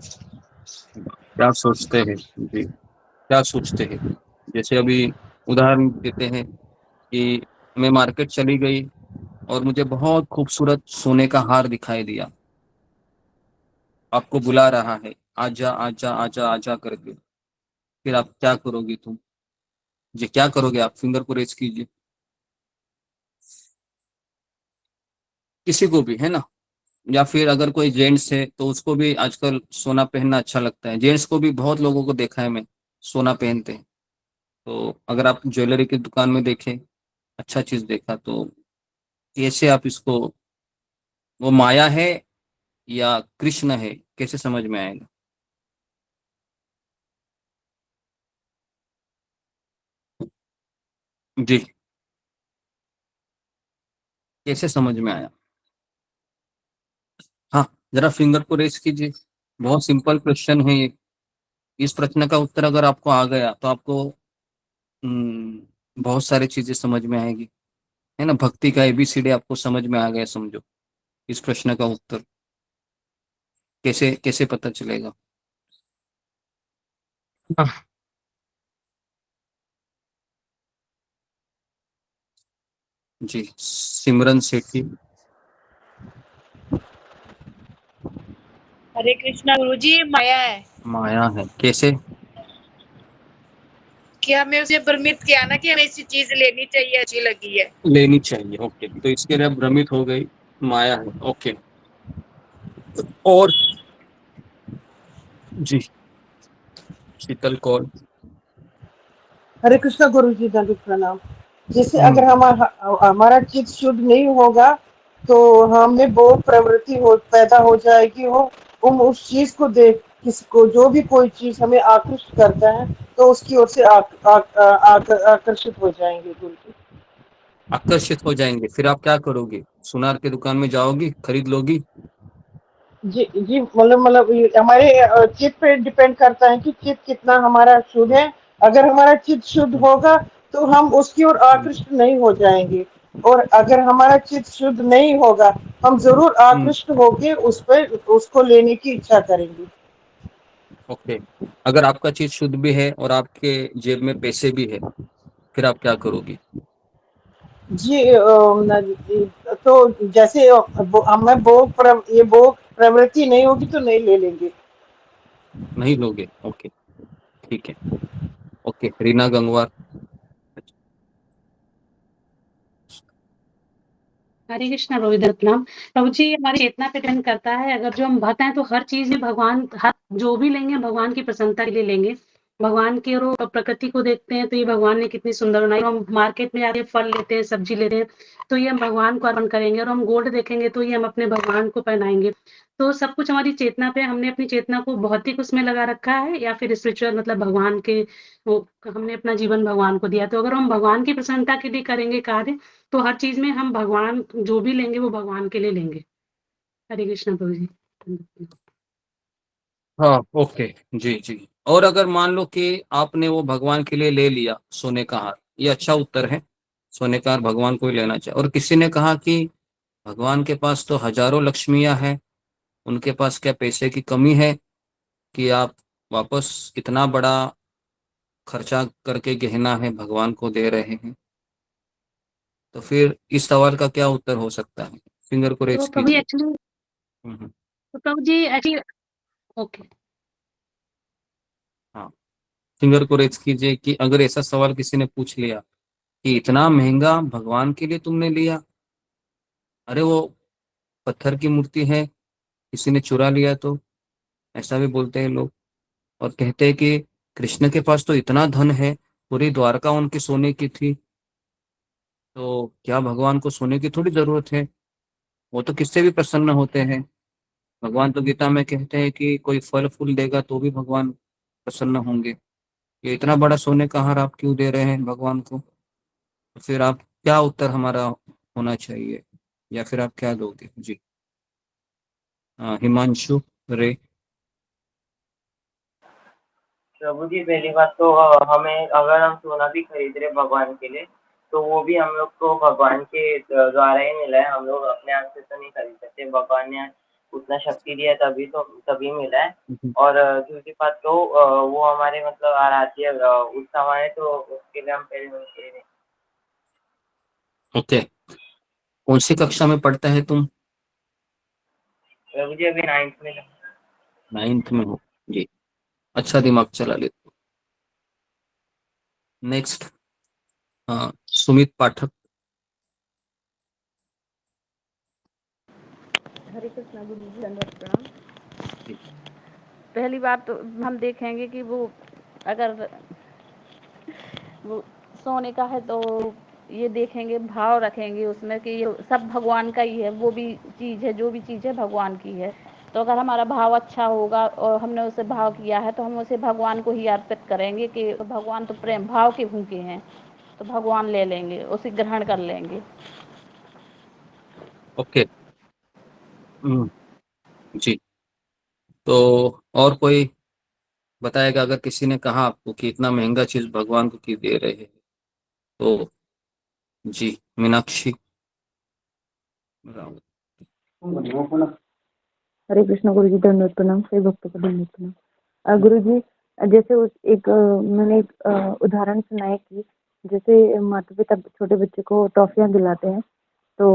Speaker 2: क्या सोचते हैं जी, क्या सोचते हैं, जैसे अभी उदाहरण देते हैं कि मैं मार्केट चली गई और मुझे बहुत खूबसूरत सोने का हार दिखाई दिया, आपको बुला रहा है, आजा आजा आजा आजा करके, फिर आप क्या करोगी तुम जी, क्या करोगे आप, फिंगर को रेज कीजिए। किसी को भी है ना, या फिर अगर कोई जेंट्स है तो उसको भी आजकल सोना पहनना अच्छा लगता है, जेंट्स को भी बहुत लोगों को देखा है मैं सोना पहनते हैं। तो अगर आप ज्वेलरी की दुकान में देखें, अच्छा चीज देखा तो कैसे आप इसको, वो माया है या कृष्ण है, कैसे समझ में आएगा। जी कैसे समझ में आया, हाँ जरा फिंगर को रेस कीजिए। बहुत सिंपल क्वेश्चन है ये, इस प्रश्न का उत्तर अगर आपको आ गया तो आपको बहुत सारी चीजें समझ में आएगी, है ना, भक्ति का एबीसीडी आपको समझ में आ गया समझो। इस प्रश्न का उत्तर कैसे कैसे पता चलेगा। हाँ, जी सिमरन सेठी।
Speaker 10: हरे कृष्णा गुरुजी, माया है
Speaker 2: माया है, कैसे,
Speaker 10: कि हमें उसे भ्रमित किया ना कि हमें ऐसी चीज लेनी चाहिए, अच्छी लगी है।
Speaker 2: लेनी चाहिए, ओके, तो इसके लिए आप भ्रमित हो गई, माया है, ओके। और जी शीतल कौल।
Speaker 11: हरे कृष्णा गुरु जी, दंडित प्रणाम। जैसे अगर
Speaker 2: हम्म,
Speaker 11: हमारा चित्त शुद्ध नहीं होगा तो हमें वो प्रवृत्ति पैदा हो जाएगी, हो हम उस चीज को देख, किसको जो भी कोई चीज हमें आकृष्ट करता है तो उसकी ओर से आकर्षित हो जाएंगे गुरु जी।
Speaker 2: आकर्षित हो जाएंगे, फिर आप क्या करोगे, सुनार की दुकान में जाओगी, खरीद लोगी।
Speaker 11: जी जी, मतलब ये हमारे चित्त पे डिपेंड करता है कि चित्त कितना हमारा शुद्ध है। अगर हमारा चित्त शुद्ध
Speaker 2: हम्म,
Speaker 11: होगा तो हम उसकी ओर
Speaker 2: हम्म,
Speaker 11: आकृष्ट नहीं हो जाएंगे, और अगर हमारा चित्त शुद्ध नहीं होगा हम जरूर
Speaker 2: हम्म,
Speaker 11: आकृष्ट होके उस पर उसको लेने की इच्छा करेंगे।
Speaker 2: ओके, अगर आपका चीज शुद्ध भी है और आपके जेब में पैसे भी है, फिर आप क्या करोगी।
Speaker 11: जी तो जैसे हमें ये भोग प्रवृत्ति नहीं होगी तो नहीं ले लेंगे।
Speaker 2: नहीं लोगे, ओके, ठीक है, ओके रीना गंगवार।
Speaker 5: हरे कृष्णा रोहित रत्नाम। प्रभु जी, हमारी चेतना पे डिपेंड करता है, अगर जो हम भक्त हैं तो हर चीज में भगवान, हर जो भी लेंगे भगवान की प्रसन्नता के लिए लेंगे। भगवान की और प्रकृति को देखते हैं तो ये भगवान ने कितनी सुंदर बनाई, हम मार्केट में जाके फल लेते हैं, सब्जी लेते हैं तो ये हम भगवान को अर्पण करेंगे, और हम गोल्ड देखेंगे तो ये हम अपने भगवान को पहनाएंगे। तो सब कुछ हमारी चेतना पे, हमने अपनी चेतना को भौतिक उसमें लगा रखा है या फिर स्पिरिचुअल, मतलब भगवान के, वो हमने अपना जीवन भगवान को दिया। तो अगर हम भगवान की प्रसन्नता के लिए करेंगे कार्य तो हर चीज में हम भगवान जो भी लेंगे वो भगवान के लिए लेंगे। हरे कृष्ण प्रभु जी।
Speaker 2: हाँ ओके, जी जी। और अगर मान लो कि आपने वो भगवान के लिए ले लिया सोने का हार, ये अच्छा उत्तर है, सोने का हार भगवान को ही लेना चाहिए, और किसी ने कहा कि भगवान के पास तो हजारों लक्ष्मियां हैं, उनके पास क्या पैसे की कमी है कि आप वापस इतना बड़ा खर्चा करके गहना है भगवान को दे रहे हैं, तो फिर इस सवाल का क्या उत्तर हो सकता है? फिंगर को रेज
Speaker 8: तो प्रभु
Speaker 2: कीजिए।
Speaker 8: एक्चुअली
Speaker 2: हम्म,
Speaker 8: तो प्रभु जी एक्चुअली ओके
Speaker 2: हाँ, फिंगर को रेज कीजिए कि अगर ऐसा सवाल किसी ने पूछ लिया कि इतना महंगा भगवान के लिए तुमने लिया, अरे वो पत्थर की मूर्ति है, किसी ने चुरा लिया, तो ऐसा भी बोलते हैं लोग। और कहते हैं कि कृष्ण के पास तो इतना धन है, पूरी द्वारका उनकी सोने की थी, तो क्या भगवान को सोने की थोड़ी जरूरत है, वो तो किससे भी प्रसन्न होते हैं। भगवान तो गीता में कहते हैं कि कोई फल फूल देगा तो भी भगवान प्रसन्न होंगे, ये इतना बड़ा सोने का हार आप क्यों दे रहे हैं भगवान को? तो फिर आप क्या उत्तर हमारा होना चाहिए, या फिर आप क्या दोगे जी? हिमांशु रे।
Speaker 12: प्रभु जी पहली बात तो हमें अगर हम सोना भी खरीद रहे भगवान के लिए, तो वो भी हम लोग को भगवान के द्वारा ही मिला है। हम लोग अपने हाथ से तो नहीं खरीद सकते, भगवान ने उतना शक्ति दिया है तभी मिला है। और दूसरी बात तो वो हमारे मतलब आराध्य उस समय, तो उसके लिए हम पहले उनके लिए।
Speaker 2: ओके, कौन सी कक्षा में पढ़ता है तुम?
Speaker 12: प्रभु जी अभी 9th में।
Speaker 2: 9th में हो जी, अच्छा दिमाग चला लेते। नेक्स्ट, सुमित पाठक।
Speaker 13: हरे कृष्णा गुरु जी, दंडवत प्रणाम। पहली बात तो हम देखेंगे कि वो अगर वो सोने का है तो ये देखेंगे, भाव रखेंगे उसमें कि ये सब भगवान का ही है, वो भी चीज़ है, जो भी चीज़ है भगवान की है। तो अगर हमारा भाव अच्छा होगा और हमने उसे भाव किया है तो हम उसे भगवान को ही अर्पित करेंगे कि भगवान तो प्रेम भाव के भूखे हैं, तो भगवान ले लेंगे, उसे ग्रहण कर लेंगे।
Speaker 2: ओके, जी। तो और कोई बताएगा, अगर किसी ने कहा आपको कि इतना महंगा चीज भगवान को क्यों दे रहे हैं, तो जी मीनाक्षी राव।
Speaker 5: हरे कृष्ण गुरु जी, धन्यवाद प्रणाम। सभी भक्तों को धन्यवाद प्रणाम। गुरु जी, जैसे मैंने एक उदाहरण सुना है कि जैसे माता पिता छोटे बच्चे को टॉफियां दिलाते हैं, तो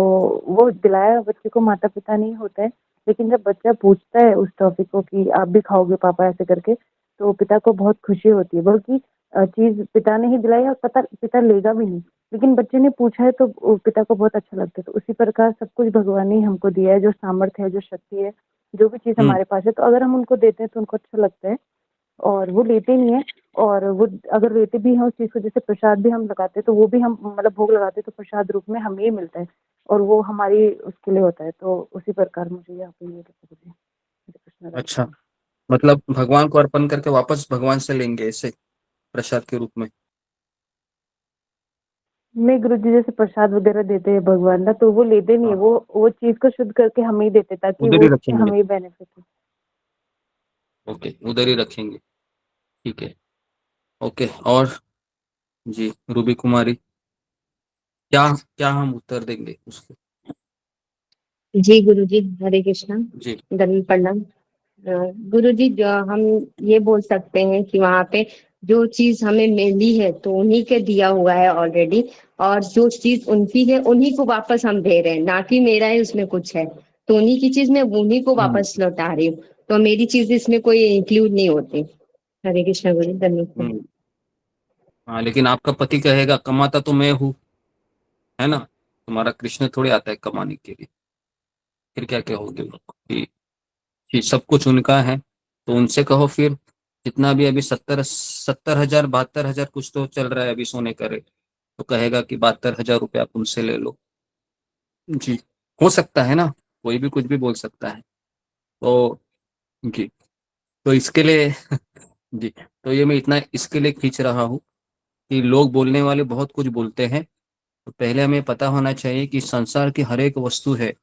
Speaker 5: वो दिलाया बच्चे को माता पिता नहीं होता है, लेकिन जब बच्चा पूछता है उस टॉफी को कि आप भी खाओगे पापा ऐसे करके, तो पिता को बहुत खुशी होती है, बल्कि चीज पिता ने ही दिलाई और पिता लेगा भी नहीं, लेकिन बच्चे ने पूछा है तो पिता को बहुत अच्छा लगता है। तो उसी प्रकार सब कुछ भगवान ने हमको दिया है, जो सामर्थ्य है, जो शक्ति है, जो भी चीज हमारे पास है, तो अगर हम उनको देते हैं तो उनको अच्छा लगता है, और वो लेते नहीं है। और वो अगर लेते भी हैं उस चीज को, जैसे प्रसाद भी हम लगाते हैं तो वो भी हम मतलब भोग लगाते हैं तो प्रसाद रूप में हमें ही मिलता है, और वो हमारी उसके लिए होता है। तो उसी प्रकार मुझे यहाँ पे ये कृष्ण।
Speaker 2: अच्छा, मतलब भगवान को अर्पण करके वापस भगवान से लेंगे ऐसे प्रसाद के रूप में?
Speaker 5: नहीं गुरु जी, जैसे प्रसाद वगैरह देते हैं भगवान ना, तो वो लेते नहीं है,
Speaker 2: हाँ,
Speaker 5: वो चीज को शुद्ध करके हमें ही देते ताकि
Speaker 2: उधर
Speaker 5: वो
Speaker 2: ही
Speaker 5: उससे
Speaker 2: रखेंगे।
Speaker 5: हमें ही बेनिफिट हो।
Speaker 2: ओके, उधर ही रखेंगे, ठीक है। ओके, और जी रूबी कुमारी, क्या क्या हम उत्तर देंगे उसको?
Speaker 14: जी गुरु जी, हरे कृष्णा,
Speaker 2: जी
Speaker 14: दंड प्रणाम। गुरु जी, जो हम ये बोल सकते हैं कि वहाँ पे जो चीज हमें मिली है तो उन्हीं के दिया हुआ है ऑलरेडी, और जो चीज उनकी है उन्हीं को वापस हम दे रहे हैं, ना कि मेरा है उसमें कुछ है, तो उन्हीं की चीज मैं उन्हीं को वापस लौटा रही हूँ, तो मेरी चीज इसमें कोई इंक्लूड नहीं होती। हरे कृष्णा गुरु, धन्यवाद।
Speaker 2: हाँ, लेकिन आपका पति कहेगा कमाता तो मैं हूँ, है ना, तुम्हारा कृष्ण थोड़ी आता है कमाने के लिए। फिर क्या कहोगे उनको कि सब कुछ उनका है? तो उनसे कहो फिर, जितना भी अभी 70,000 72,000 कुछ तो चल रहा है अभी सोने का रेट, तो कहेगा कि 72,000 रुपये आप उनसे ले लो। जी, हो सकता है ना, कोई भी कुछ भी बोल सकता है। तो जी, तो इसके लिए जी, तो ये मैं इतना इसके लिए खींच रहा हूँ कि लोग बोलने वाले बहुत कुछ बोलते हैं, तो पहले हमें पता होना चाहिए कि संसार की हर एक वस्तु है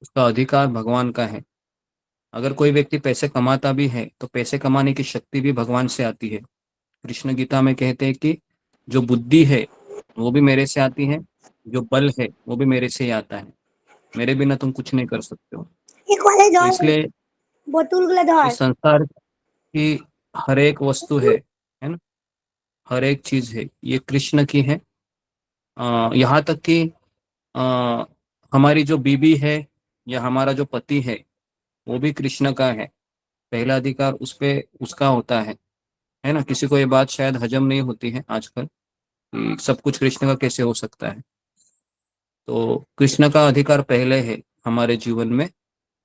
Speaker 2: उसका अधिकार भगवान का है। अगर कोई व्यक्ति पैसे कमाता भी है तो पैसे कमाने की शक्ति भी भगवान से आती है। कृष्ण गीता में कहते हैं कि जो बुद्धि है वो भी मेरे से आती है, जो बल है वो भी मेरे से ही आता है, मेरे बिना तुम कुछ नहीं कर सकते हो। तो इसलिए इस संसार की हर एक वस्तु है ना, हर एक चीज है ये कृष्ण की है। यहाँ तक कि आ, हमारी जो बीबी है या हमारा जो पति है वो भी कृष्ण का है। पहला अधिकार उस पे उसका होता है ना। किसी को ये बात शायद हजम नहीं होती है आजकल कि सब कुछ कृष्ण का कैसे हो सकता है। तो कृष्ण का अधिकार पहले है हमारे जीवन में,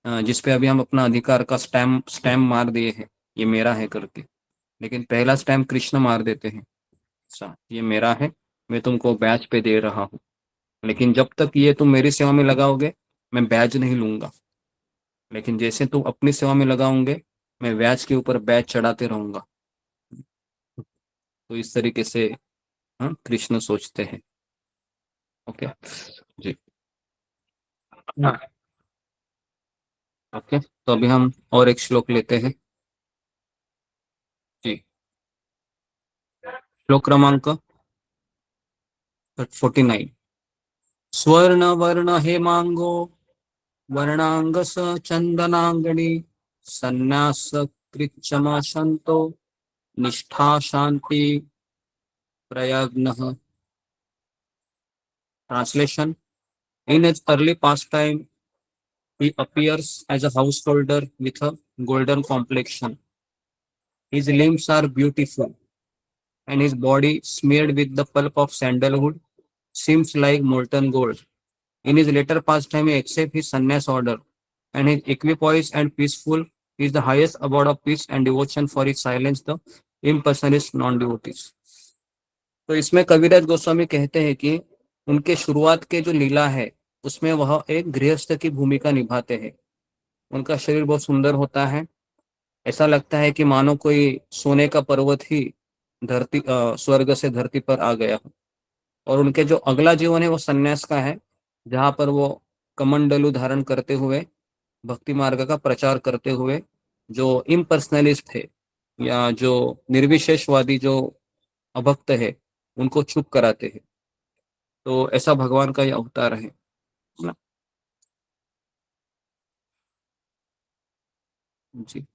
Speaker 2: जिस पे अभी हम अपना अधिकार का स्टैम्प स्टैम्प मार दिए हैं, ये मेरा है करके। लेकिन पहला स्टैम्प कृष्ण मार देते हैं, अच्छा ये मेरा है, मैं तुमको ब्याज पे दे रहा हूँ, लेकिन जब तक ये तुम मेरी सेवा में लगाओगे मैं ब्याज नहीं लूंगा। लेकिन जैसे तुम अपनी सेवा में लगाओगे मैं ब्याज के ऊपर ब्याज चढ़ाते रहूंगा। तो इस तरीके से हाँ कृष्ण सोचते हैं। ओके जी। हाँ ओके, तो अभी हम और एक श्लोक लेते हैं जी। श्लोक क्रमांक 49। स्वर्ण वर्ण हेमांगो वर्णांगस चंदनांगणी संन्यास कृच्छम संतो निष्ठा शांति प्रयग्न। Translation: In his early pastime, he appears as a householder with a golden complexion. His limbs are beautiful, and his body, smeared with the pulp of sandalwood, seems like molten gold. In his later pastime, he accepts his sannyas order, and his equipoise and peaceful is the highest abode of peace and devotion for his silence the impersonalist non-devotees. तो इसमें कविराज गोस्वामी कहते हैं कि उनके शुरुआत के जो लीला है उसमें वह एक गृहस्थ की भूमिका निभाते हैं। उनका शरीर बहुत सुंदर होता है, ऐसा लगता है कि मानो कोई सोने का पर्वत ही स्वर्ग से धरती पर आ गया हो। और उनके जो अगला जीवन है वो सन्यास का है, जहाँ पर वो कमंडलू धारण करते हुए भक्ति मार्ग का प्रचार करते हुए जो इम्पर्सनलिस्ट है या जो निर्विशेषवादी जो अभक्त है उनको चुप कराते हैं। तो ऐसा भगवान का ये अवतार है ना जी।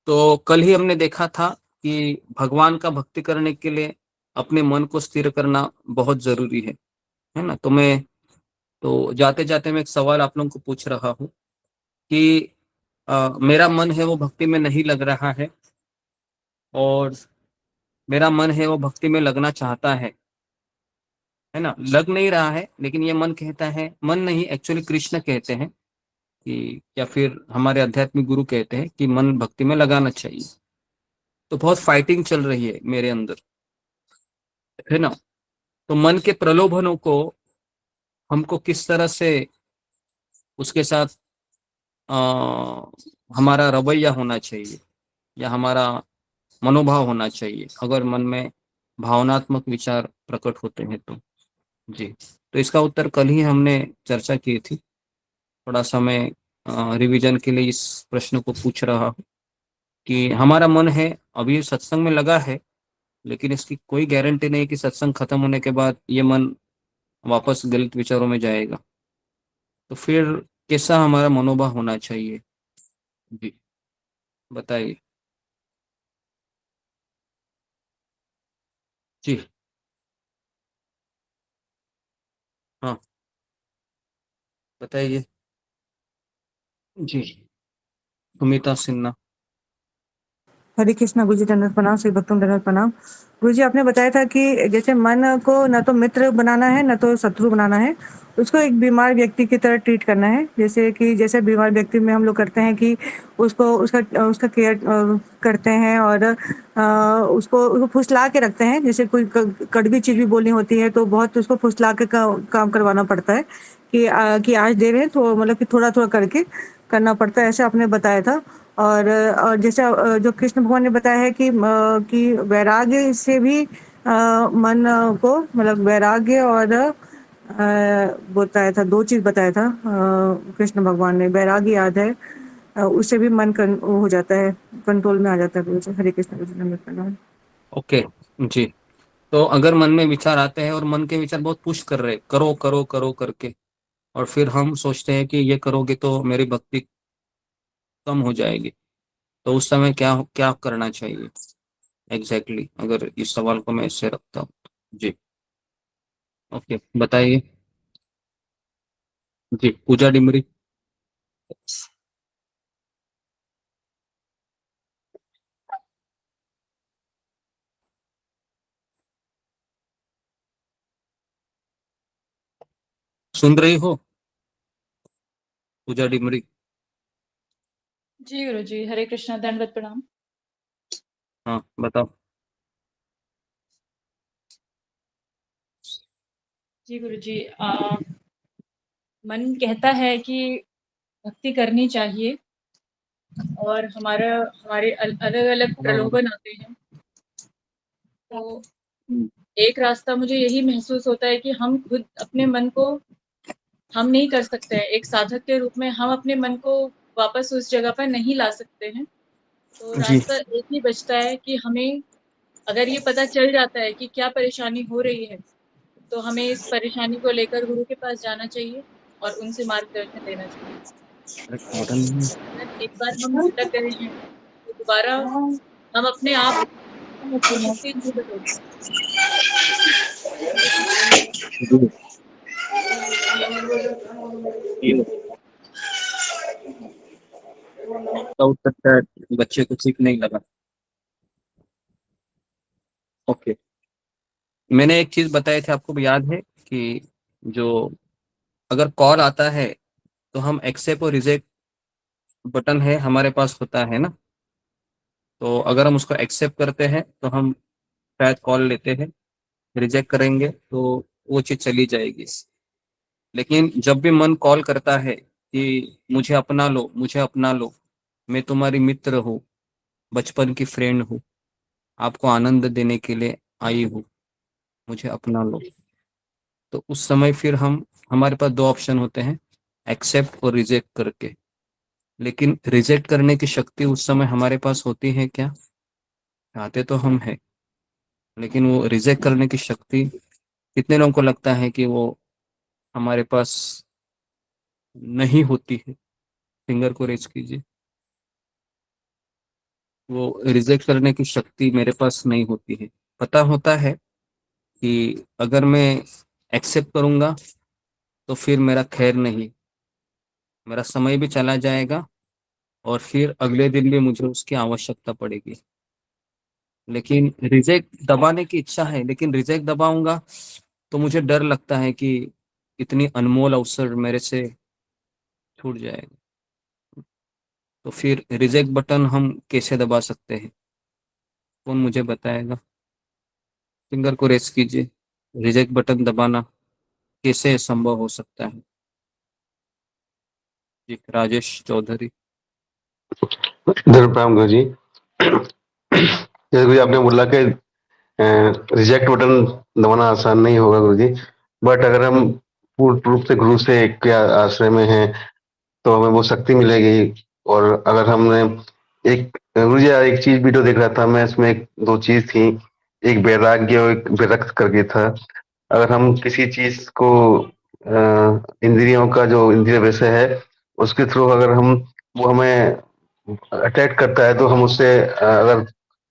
Speaker 2: तो कल ही हमने देखा था कि भगवान का भक्ति करने के लिए अपने मन को स्थिर करना बहुत जरूरी है ना। तो मैं तो जाते जाते मैं एक सवाल आप लोगों को पूछ रहा हूँ कि मेरा मन है वो भक्ति में नहीं लग रहा है, और मेरा मन है वो भक्ति में लगना चाहता है ना, लग नहीं रहा है, लेकिन ये मन कहता है, मन नहीं एक्चुअली कृष्ण कहते हैं कि, या फिर हमारे आध्यात्मिक गुरु कहते हैं कि मन भक्ति में लगाना चाहिए। तो बहुत फाइटिंग चल रही है मेरे अंदर, है ना। तो मन के प्रलोभनों को हमको किस तरह से उसके साथ आ, हमारा रवैया होना चाहिए या हमारा मनोभाव होना चाहिए अगर मन में भावनात्मक विचार प्रकट होते हैं तो जी। तो इसका उत्तर कल ही हमने चर्चा की थी। थोड़ा सा मैं रिवीजन के लिए इस प्रश्न को पूछ रहा हूँ कि हमारा मन है अभी सत्संग में लगा है, लेकिन इसकी कोई गारंटी नहीं कि सत्संग खत्म होने के बाद ये मन वापस गलत विचारों में जाएगा। तो फिर कैसा हमारा मनोभाव होना चाहिए जी, बताइए जी। हाँ बताइए जी। सुमिता सिन्हा।
Speaker 15: हरे कृष्णा। गुरु जी दंडवत प्रणाम। श्री भक्तों दंडवत प्रणाम। गुरु जी आपने बताया था कि जैसे मन को न तो मित्र बनाना है न तो शत्रु बनाना है, उसको एक बीमार व्यक्ति की तरह ट्रीट करना है। जैसे कि जैसे बीमार व्यक्ति में हम लोग करते हैं कि उसको उसका उसका केयर करते हैं और उसको फुसला के रखते हैं। जैसे कोई कड़वी चीज़ भी बोलनी होती है तो बहुत उसको फुसला के काम करवाना पड़ता है कि आज दे रहे हैं तो मतलब कि थोड़ा थोड़ा करके करना पड़ता है, ऐसे आपने बताया था। और जैसे जो कृष्ण भगवान ने बताया है कि वैराग्य से भी मन को मतलब वैराग्य और बताया था, दो चीज बताया था कृष्ण भगवान ने। वैराग्य याद है, उससे भी मन वो हो जाता है, कंट्रोल में आ जाता है। हरे कृष्ण कृष्ण।
Speaker 2: ओके जी। तो अगर मन में विचार आते हैं और मन के विचार बहुत पुश कर रहे करो करो करो करके, और फिर हम सोचते हैं कि ये करोगे तो मेरी भक्ति कम हो जाएगी, तो उस समय क्या क्या करना चाहिए एग्जैक्टली अगर इस सवाल को मैं इससे रखता हूँ जी। ओके बताइए जी। पूजा डिमरी। सुन रही हो पूजा डिमरी?
Speaker 4: जी गुरु जी, हरे कृष्णा, दंडवत प्रणाम।
Speaker 2: हाँ बताओ।
Speaker 4: जी गुरु जी, मन कहता है कि भक्ति करनी चाहिए और हमारे अलग अलग प्रलोभन आते हैं। तो एक रास्ता मुझे यही महसूस होता है कि हम खुद अपने मन को हम नहीं कर सकते हैं। एक साधक के रूप में हम अपने मन को वापस उस जगह पर नहीं ला सकते हैं। तो
Speaker 2: जी
Speaker 4: रास्ता एक ही बचता है कि हमें अगर ये पता चल जाता है कि क्या परेशानी हो रही है, तो हमें इस परेशानी को लेकर गुरु के पास जाना चाहिए और उनसे मार्गदर्शन लेना चाहिए। अगर एक बार हम भटक गए हैं, तो दोबारा हम अपने आप की शक्ति नहीं बदल
Speaker 2: डाउट सकता है बच्चे को ठीक नहीं लगा। ओके मैंने एक चीज बताई थी आपको याद है कि जो अगर कॉल आता है तो हम एक्सेप्ट और रिजेक्ट बटन है हमारे पास होता है ना। तो अगर हम उसको एक्सेप्ट करते हैं तो हम शायद कॉल लेते हैं, रिजेक्ट करेंगे तो वो चीज चली जाएगी। लेकिन जब भी मन कॉल करता है कि मुझे अपना लो मुझे अपना लो, मैं तुम्हारी मित्र हूँ, बचपन की फ्रेंड हूँ, आपको आनंद देने के लिए आई हूँ, मुझे अपना लो, तो उस समय फिर हमारे पास दो ऑप्शन होते हैं, एक्सेप्ट और रिजेक्ट करके। लेकिन रिजेक्ट करने की शक्ति उस समय हमारे पास होती है क्या? चाहते तो हम हैं, लेकिन वो रिजेक्ट करने की शक्ति कितने लोगों को लगता है कि वो हमारे पास नहीं होती है? फिंगर को रेज कीजिए। वो रिजेक्ट करने की शक्ति मेरे पास नहीं होती है। पता होता है कि अगर मैं एक्सेप्ट करूंगा तो फिर मेरा खैर नहीं, मेरा समय भी चला जाएगा और फिर अगले दिन भी मुझे उसकी आवश्यकता पड़ेगी। लेकिन रिजेक्ट दबाने की इच्छा है, लेकिन रिजेक्ट दबाऊंगा तो मुझे डर लगता है कि इतनी अनमोल अवसर मेरे से छूट जाएगा। तो फिर रिजेक्ट बटन हम कैसे दबा सकते हैं? कौन मुझे बताएगा? फिंगर को रेस कीजिए। रिजेक्ट बटन दबाना कैसे संभव हो सकता है? जी राजेश चौधरी।
Speaker 16: धर्मपाल गुरु जी, जैसे गुरु जी आपने बोला कि रिजेक्ट बटन दबाना आसान नहीं होगा गुरु जी, बट अगर हम पूर्ण रूप से गुरु से के आश्रय में हैं तो हमें वो शक्ति मिलेगी। और अगर हमने एक गुरु जी एक चीज वीडियो देख रहा था मैं, इसमें दो चीज थी, एक वैराग्य और एक विरक्त करके था। अगर हम किसी चीज को इंद्रियों का जो इंद्रिय विषय है उसके थ्रू अगर हम वो हमें अटैक करता है तो हम उससे अगर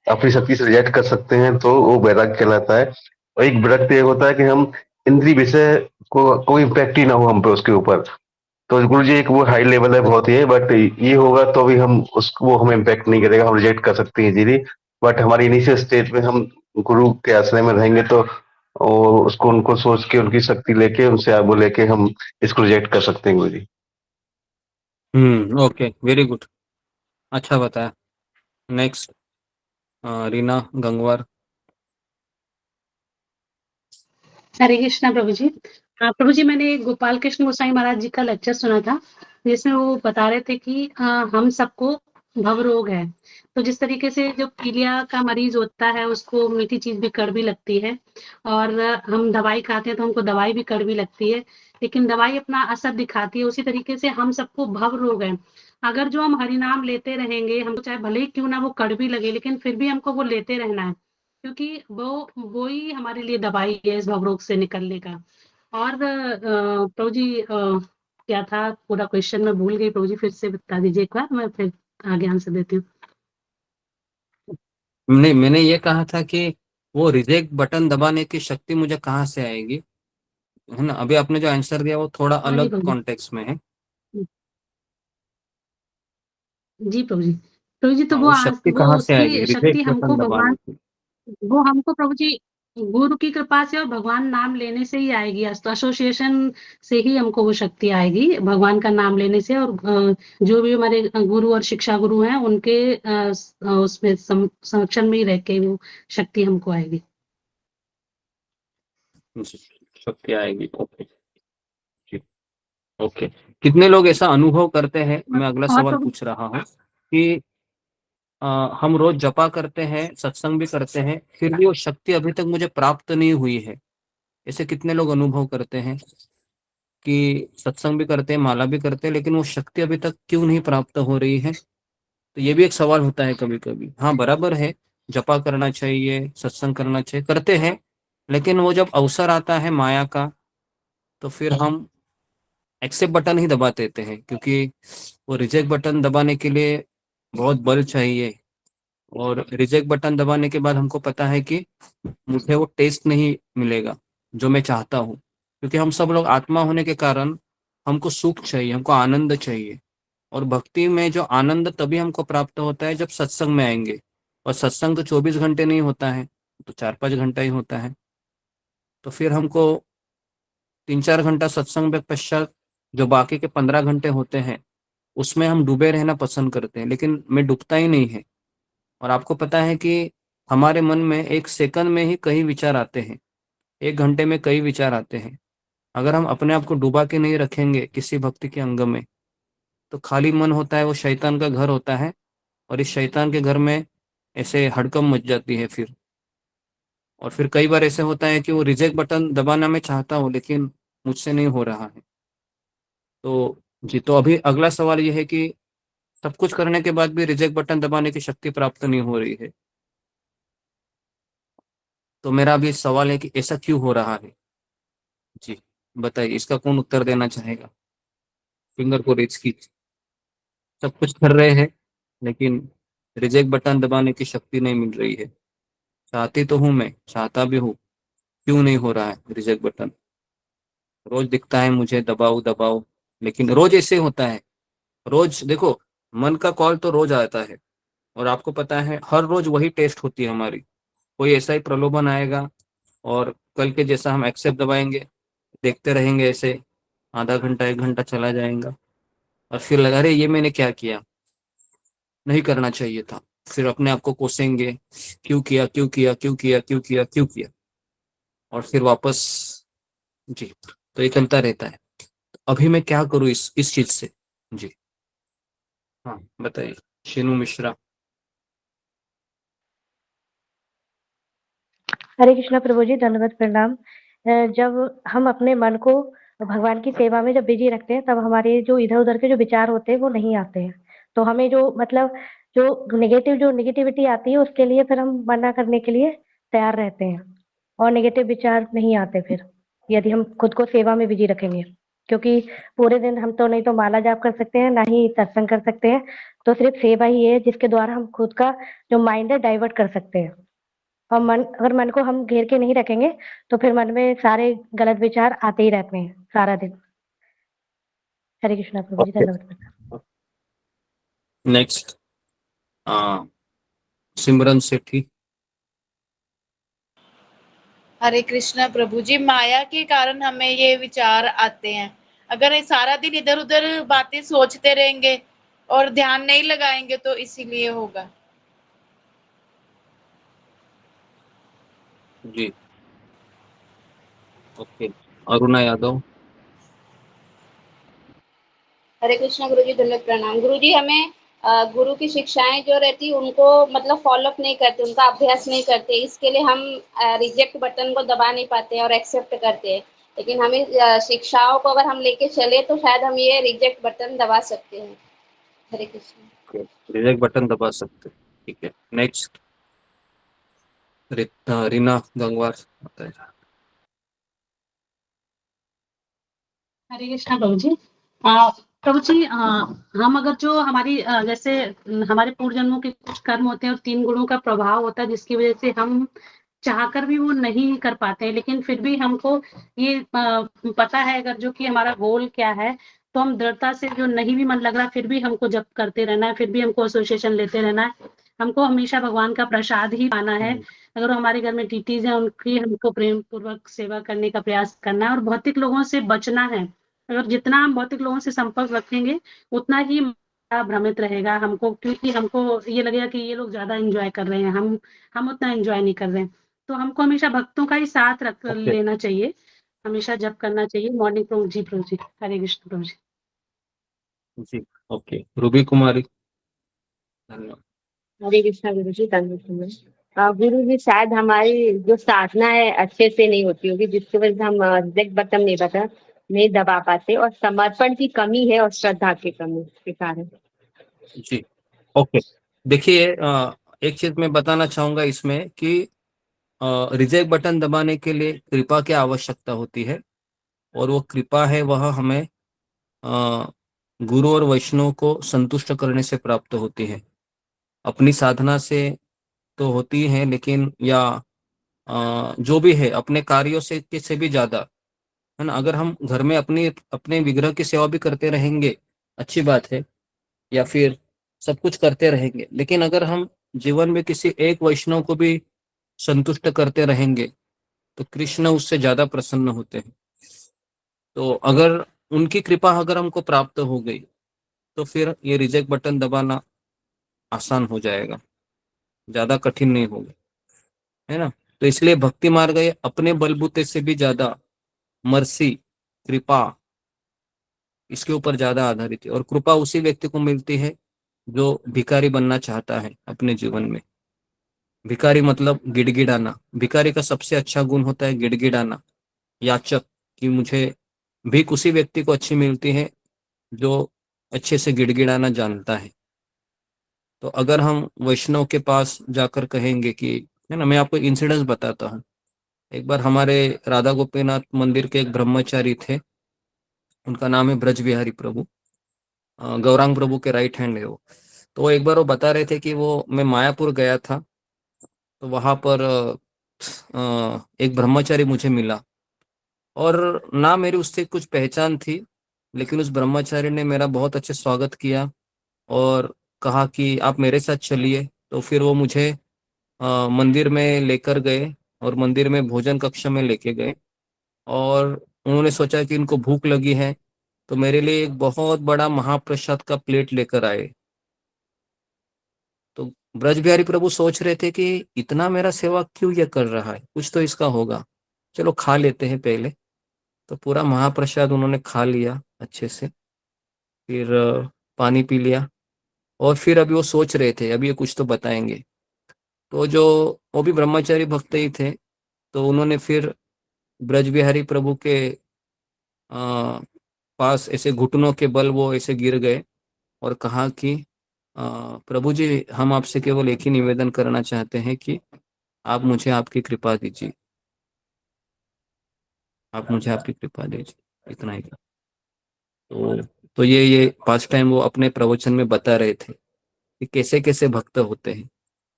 Speaker 16: अपनी शक्ति से रिएक्ट कर सकते हैं तो वो वैराग्य कहलाता है। और एक विरक्त ये होता है कि हम इंद्रिय विषय को कोई इम्पैक्ट ही ना हो हम पे उसके ऊपर। तो गुरु जी एक वो हाई लेवल है बहुत ही, बट ये होगा तो भी हम उसको वो हमें इम्पैक्ट नहीं करेगा, हम रिजेक्ट कर सकते हैं इजीली। बट हमारी इनिशियल स्टेज में हम गुरु के आश्रय में रहेंगे तो और उसको उनको सोच के उनकी शक्ति लेके उनसे आगू लेके हम इसको रिजेक्ट कर सकते हैं गुरु जी।
Speaker 2: ओके वेरी गुड, अच्छा बताया। नेक्स्ट रीना गंगवार।
Speaker 17: हरे कृष्णा प्रभु जी। प्रभु जी मैंने गोपाल कृष्ण गोसाई महाराज जी का लेक्चर सुना था जिसमें वो बता रहे थे कि हम सबको भव रोग है। तो जिस तरीके से जो पीलिया का मरीज होता है उसको मीठी चीज भी कड़वी लगती है और हम दवाई खाते हैं तो हमको दवाई भी कड़वी लगती है, लेकिन दवाई अपना असर दिखाती है। उसी तरीके से हम सबको भव रोग है। अगर जो हम हरिनाम लेते रहेंगे, हमको चाहे भले ही क्यों ना वो कड़वी लगे लेकिन फिर भी हमको वो लेते रहना है, क्योंकि वो ही हमारे लिए दवाई है इस भवरोग से निकलने का। और प्रभु जी क्या था पूरा क्वेश्चन मैं भूल गई, प्रभु जी फिर से बता दीजिए एक बार, मैं फिर आगे आंसर देती हूँ।
Speaker 2: मैंने ये कहा था कि वो रिजेक्ट बटन दबाने की शक्ति मुझे कहाँ से आएगी, है ना। अभी आपने जो आंसर दिया वो थोड़ा
Speaker 17: हाँ जी
Speaker 2: अलग
Speaker 17: प्रभु
Speaker 2: कॉन्टेक्स्ट में है।
Speaker 17: जी प्रभु जी। प्रभु जी तो
Speaker 2: हाँ,
Speaker 17: वो
Speaker 2: वो
Speaker 17: आज
Speaker 2: शक्ति
Speaker 17: वो
Speaker 2: कहाँ से आएगी
Speaker 17: उसकी शक्ति
Speaker 2: रिजेक्ट
Speaker 17: हमको
Speaker 2: बटन दबाने
Speaker 17: भगवान,
Speaker 2: की।
Speaker 17: वो हमको प्रभु जी गुरु की कृपा से और भगवान नाम लेने से ही आएगी। एसोसिएशन से ही हमको वो शक्ति आएगी, भगवान का नाम लेने से। और जो भी हमारे गुरु और शिक्षा गुरु हैं उनके उसमें संरक्षण में ही रह के वो शक्ति हमको आएगी।
Speaker 2: जी, शक्ति आएगी। ओके जी, ओके। कितने लोग ऐसा अनुभव करते हैं, मैं अगला
Speaker 17: और
Speaker 2: सवाल
Speaker 17: प्रभु
Speaker 2: पूछ रहा हूँ कि हम रोज जपा करते हैं, सत्संग भी करते हैं, फिर भी वो शक्ति अभी तक मुझे प्राप्त नहीं हुई है। ऐसे कितने लोग अनुभव करते हैं कि सत्संग भी करते हैं, माला भी करते हैं, लेकिन वो शक्ति अभी तक क्यों नहीं प्राप्त हो रही है। तो ये भी एक सवाल होता है कभी कभी। हाँ बराबर है, जपा करना चाहिए, सत्संग करना चाहिए, करते हैं, लेकिन वो जब अवसर आता है माया का तो फिर हम एक्सेप्ट बटन ही दबा देते हैं, क्योंकि वो रिजेक्ट बटन दबाने के लिए बहुत बल चाहिए। और रिजेक्ट बटन दबाने के बाद हमको पता है कि मुझे वो टेस्ट नहीं मिलेगा जो मैं चाहता हूँ, क्योंकि हम सब लोग आत्मा होने के कारण हमको सुख चाहिए, हमको आनंद चाहिए। और भक्ति में जो आनंद तभी हमको प्राप्त होता है जब सत्संग में आएंगे। और सत्संग तो 24 घंटे नहीं होता है, तो 4-5 घंटा ही होता है। तो फिर हमको 3-4 घंटा सत्संग के पश्चात जो बाकी के 15 घंटे होते हैं उसमें हम डूबे रहना पसंद करते हैं, लेकिन मैं डूबता ही नहीं है। और आपको पता है कि हमारे मन में 1 सेकंड में ही कई विचार आते हैं, 1 घंटे में कई विचार आते हैं। अगर हम अपने आप को डुबा के नहीं रखेंगे किसी भक्ति के अंग में, तो खाली मन होता है, वो शैतान का घर होता है। और इस शैतान के घर में ऐसे हड़कम मच जाती है फिर। और फिर कई बार ऐसे होता है कि वो रिजेक्ट बटन दबाना मैं चाहता हूँ, लेकिन मुझसे नहीं हो रहा है। तो जी, तो अभी अगला सवाल ये है कि सब कुछ करने के बाद भी रिजेक्ट बटन दबाने की शक्ति प्राप्त नहीं हो रही है। तो मेरा अभी सवाल है कि ऐसा क्यों हो रहा है। जी बताइए, इसका कौन उत्तर देना चाहेगा। फिंगर को रेज कीजिए। सब कुछ कर रहे हैं, लेकिन रिजेक्ट बटन दबाने की शक्ति नहीं मिल रही है। चाहती तो हूं, मैं चाहता भी हूँ, क्यों नहीं हो रहा है रिजेक्ट बटन। रोज दिखता है मुझे दबाओ दबाओ, लेकिन रोज ऐसे होता है। रोज देखो, मन का कॉल तो रोज आता है। और आपको पता है हर रोज वही टेस्ट होती है हमारी। कोई ऐसा ही प्रलोभन आएगा और कल के जैसा हम एक्सेप्ट दबाएंगे, देखते रहेंगे ऐसे, आधा घंटा 1 घंटा चला जाएगा। और फिर लगा अरे ये मैंने क्या किया, नहीं करना चाहिए था। फिर अपने आप को कोसेंगे, क्यों किया क्यों किया क्यों किया क्यों किया क्यों किया। और फिर वापस, जी, तो ये चलता रहता है। अभी मैं क्या करूँ इस चीज से। जी हाँ बताइए, शिनू मिश्रा।
Speaker 18: हरे कृष्णा प्रभु जी, दंडवत प्रणाम। जब हम अपने मन को भगवान की सेवा में जब बिजी रखते हैं, तब हमारे जो इधर उधर के जो विचार होते हैं वो नहीं आते हैं। तो हमें जो मतलब जो नेगेटिविटी आती है उसके लिए फिर हम मना करने के लिए तैयार रहते हैं, और नेगेटिव विचार नहीं आते फिर, यदि हम खुद को सेवा में बिजी रखेंगे। क्योंकि पूरे दिन हम तो नहीं तो माला जाप कर सकते हैं, ना ही सत्संग कर सकते हैं। तो सिर्फ सेवा ही है जिसके द्वारा हम खुद का जो माइंड है डाइवर्ट कर सकते हैं। और अगर मन को हम घेर के नहीं रखेंगे तो फिर मन में सारे गलत विचार आते ही रहते हैं सारा दिन। हरे कृष्णा प्रभु जी, धन्यवाद।
Speaker 2: नेक्स्ट सिमरन सेठी।
Speaker 10: हरे कृष्णा प्रभु जी, माया के कारण हमें ये विचार आते हैं। अगर ये सारा दिन इधर उधर बातें सोचते रहेंगे और ध्यान नहीं लगाएंगे तो इसीलिए होगा।
Speaker 2: जी ओके, अरुणा यादव।
Speaker 6: हरे कृष्णा गुरु जी, धन्यवाद प्रणाम। गुरु जी, हमें गुरु की शिक्षाएं जो रहती उनको मतलब फॉलो अप नहीं करते, उनका अभ्यास नहीं करते, इसके लिए हम रिजेक्ट बटन को दबा नहीं पाते और एक्सेप्ट करते हैं। लेकिन हमें शिक्षाओं को अगर हम लेके चले तो शायद हम ये रिजेक्ट बटन दबा सकते हैं। हरे कृष्ण।
Speaker 2: रिजेक्ट बटन दबा सकते, ठीक है। नेक्स्ट रीना गंगवार।
Speaker 17: हरे कृष्णा प्रभु जी। प्रभु जी हम अगर जो हमारी जैसे हमारे पूर्व जन्मों के कुछ कर्म होते हैं और 3 गुणों का प्रभाव होता है, जिसकी वजह से हम चाहकर भी वो नहीं कर पाते हैं, लेकिन फिर भी हमको ये पता है अगर जो कि हमारा गोल क्या है, तो हम दृढ़ता से जो नहीं भी मन लग रहा फिर भी हमको जप करते रहना है, फिर भी हमको एसोसिएशन लेते रहना है। हमको हमेशा भगवान का प्रसाद ही पाना है। अगर हमारे घर में टीटीज हैं, उनकी हमको प्रेम पूर्वक सेवा करने का प्रयास करना है और भौतिक लोगों से बचना है। अगर जितना हम भौतिक लोगों से संपर्क रखेंगे, उतना ही भ्रमित रहेगा हमको, क्योंकि हमको ये लगेगा कि ये लोग ज्यादा एंजॉय कर रहे हैं, हम उतना एंजॉय नहीं कर रहे हैं। तो हमको हमेशा भक्तों का ही साथ रख लेना चाहिए, हमेशा जप करना चाहिए। मॉर्निंग प्रभु जी। हरे कृष्ण प्रभु जी।
Speaker 2: जी ओके, रूबी कुमारी, धन्यवाद।
Speaker 14: हरे कृष्णा गुरु जी, गुरु जी शायद हमारी जो साधना है अच्छे से नहीं होती होगी, जिसकी वजह से हम रिजेक्ट बटन नहीं दबा पाते, और समर्पण की कमी है और श्रद्धा की कमी के कारण।
Speaker 2: जी ओके, देखिए एक चीज मैं बताना चाहूंगा इसमें कि रिजेक्ट बटन दबाने के लिए कृपा की आवश्यकता होती है, और वो कृपा है वह हमें गुरु और वैष्णव को संतुष्ट करने से प्राप्त होती है। अपनी साधना से तो होती है, लेकिन या जो भी है अपने कार्यों से भी ज्यादा है ना। अगर हम घर में अपने विग्रह की सेवा भी करते रहेंगे, अच्छी बात है, या फिर सब कुछ करते रहेंगे, लेकिन अगर हम जीवन में किसी एक वैष्णव को भी संतुष्ट करते रहेंगे तो कृष्ण उससे ज्यादा प्रसन्न होते हैं। तो अगर उनकी कृपा अगर हमको प्राप्त हो गई तो फिर ये रिजेक्ट बटन दबाना आसान हो जाएगा, ज्यादा कठिन नहीं होगा, है ना। तो इसलिए भक्ति मार्ग ये अपने बलबूते से भी ज्यादा मर्सी, कृपा, इसके ऊपर ज्यादा आधारित है। और कृपा उसी व्यक्ति को मिलती है जो भिखारी बनना चाहता है अपने जीवन में। भिखारी मतलब गिड़गिड़ाना, भिखारी का सबसे अच्छा गुण होता है गिड़गिड़ाना, याचक, कि मुझे भीख उसी व्यक्ति को अच्छी मिलती है जो अच्छे से गिड़गिड़ाना जानता है। तो अगर हम वैष्णव के पास जाकर कहेंगे कि, है ना, मैं आपको इंसिडेंस बताता हूँ। एक बार हमारे राधा गोपीनाथ मंदिर के एक ब्रह्मचारी थे, उनका नाम है ब्रज बिहारी प्रभु, गौरांग प्रभु के राइट हैंड है वो। तो वो एक बार वो बता रहे थे कि मैं मायापुर गया था, तो वहां पर एक ब्रह्मचारी मुझे मिला, और ना मेरी उससे कुछ पहचान थी, लेकिन उस ब्रह्मचारी ने मेरा बहुत अच्छे स्वागत किया और कहा कि आप मेरे साथ चलिए। तो फिर वो मुझे मंदिर में लेकर गए और मंदिर में भोजन कक्ष में लेके गए, और उन्होंने सोचा कि इनको भूख लगी है, तो मेरे लिए एक बहुत बड़ा महाप्रसाद का प्लेट लेकर आए। तो ब्रज बिहारी प्रभु सोच रहे थे कि इतना मेरा सेवा क्यों ये कर रहा है, कुछ तो इसका होगा, चलो खा लेते हैं पहले। तो पूरा महाप्रसाद उन्होंने खा लिया अच्छे से, फिर पानी पी लिया, और फिर अभी वो सोच रहे थे अभी ये कुछ तो बताएंगे। तो जो वो भी ब्रह्मचारी भक्त ही थे, तो उन्होंने फिर ब्रज बिहारी प्रभु के पास ऐसे घुटनों के बल वो ऐसे गिर गए और कहा कि प्रभु जी, हम आपसे केवल एक ही निवेदन करना चाहते हैं कि आप मुझे आपकी कृपा दीजिए, आप मुझे आपकी कृपा दीजिए, इतना ही। तो ये पास्ट टाइम वो अपने प्रवचन में बता रहे थे कि कैसे कैसे भक्त होते हैं,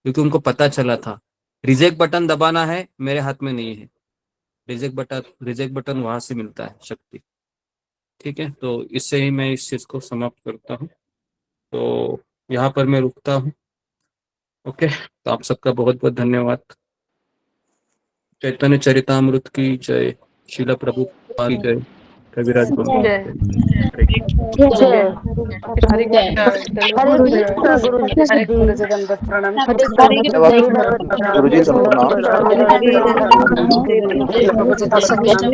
Speaker 2: क्योंकि उनको पता चला था रिजेक्ट बटन दबाना है मेरे हाथ में नहीं है, रिजेक्ट बटन वहां से मिलता है शक्ति। ठीक है, तो इससे ही मैं इस चीज को समाप्त करता हूँ, तो यहाँ पर मैं रुकता हूँ। ओके, तो आप सबका बहुत बहुत धन्यवाद। चैतन्य चरितामृत की जय, शीला प्रभु की जय, कविराज गोविंद
Speaker 3: जय।
Speaker 2: की जय।
Speaker 3: जय।
Speaker 13: हरे कृष्ण गुरु जी।
Speaker 3: हरे
Speaker 13: गुरु जी दंडवत प्रणाम।
Speaker 3: हरे
Speaker 1: गुरु जी दंडवत प्रणाम।
Speaker 13: प्रभु जी दर्शन कृष्ण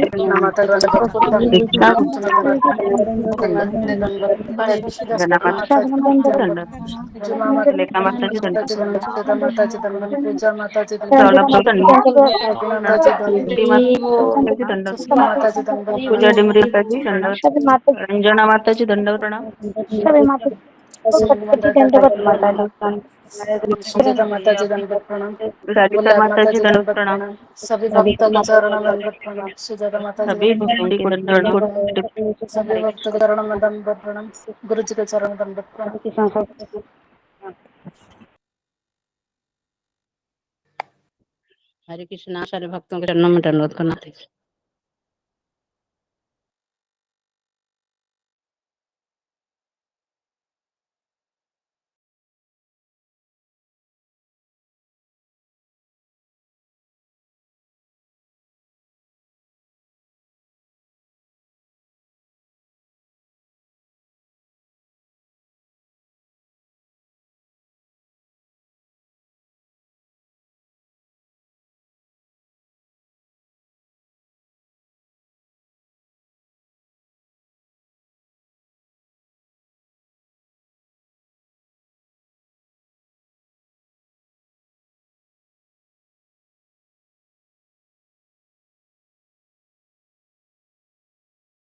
Speaker 13: माता
Speaker 3: पूजा डिमरी जी दंडवत, रंजना माता जी दंडवत प्रणाम, सभी माता दंडवत माता।
Speaker 10: सुजाता माता जी दंडवत प्रणाम।
Speaker 3: राधिका माता जी दंडवत
Speaker 10: दंडवत
Speaker 3: प्रणाम।
Speaker 10: प्रणाम। सभी भक्तों को चरण में दंडवत प्रणाम। सुजाता माता जी
Speaker 3: सभी
Speaker 10: दंडवत
Speaker 3: भक्तों को दंडवत
Speaker 10: प्रणाम। सभी भक्तों को चरण में दंडवत प्रणाम। गुरु जी के चरण में दंडवत प्रणाम।
Speaker 3: हरे कृष्णा, सारे भक्तों के चरणों में दंडवत प्रणाम।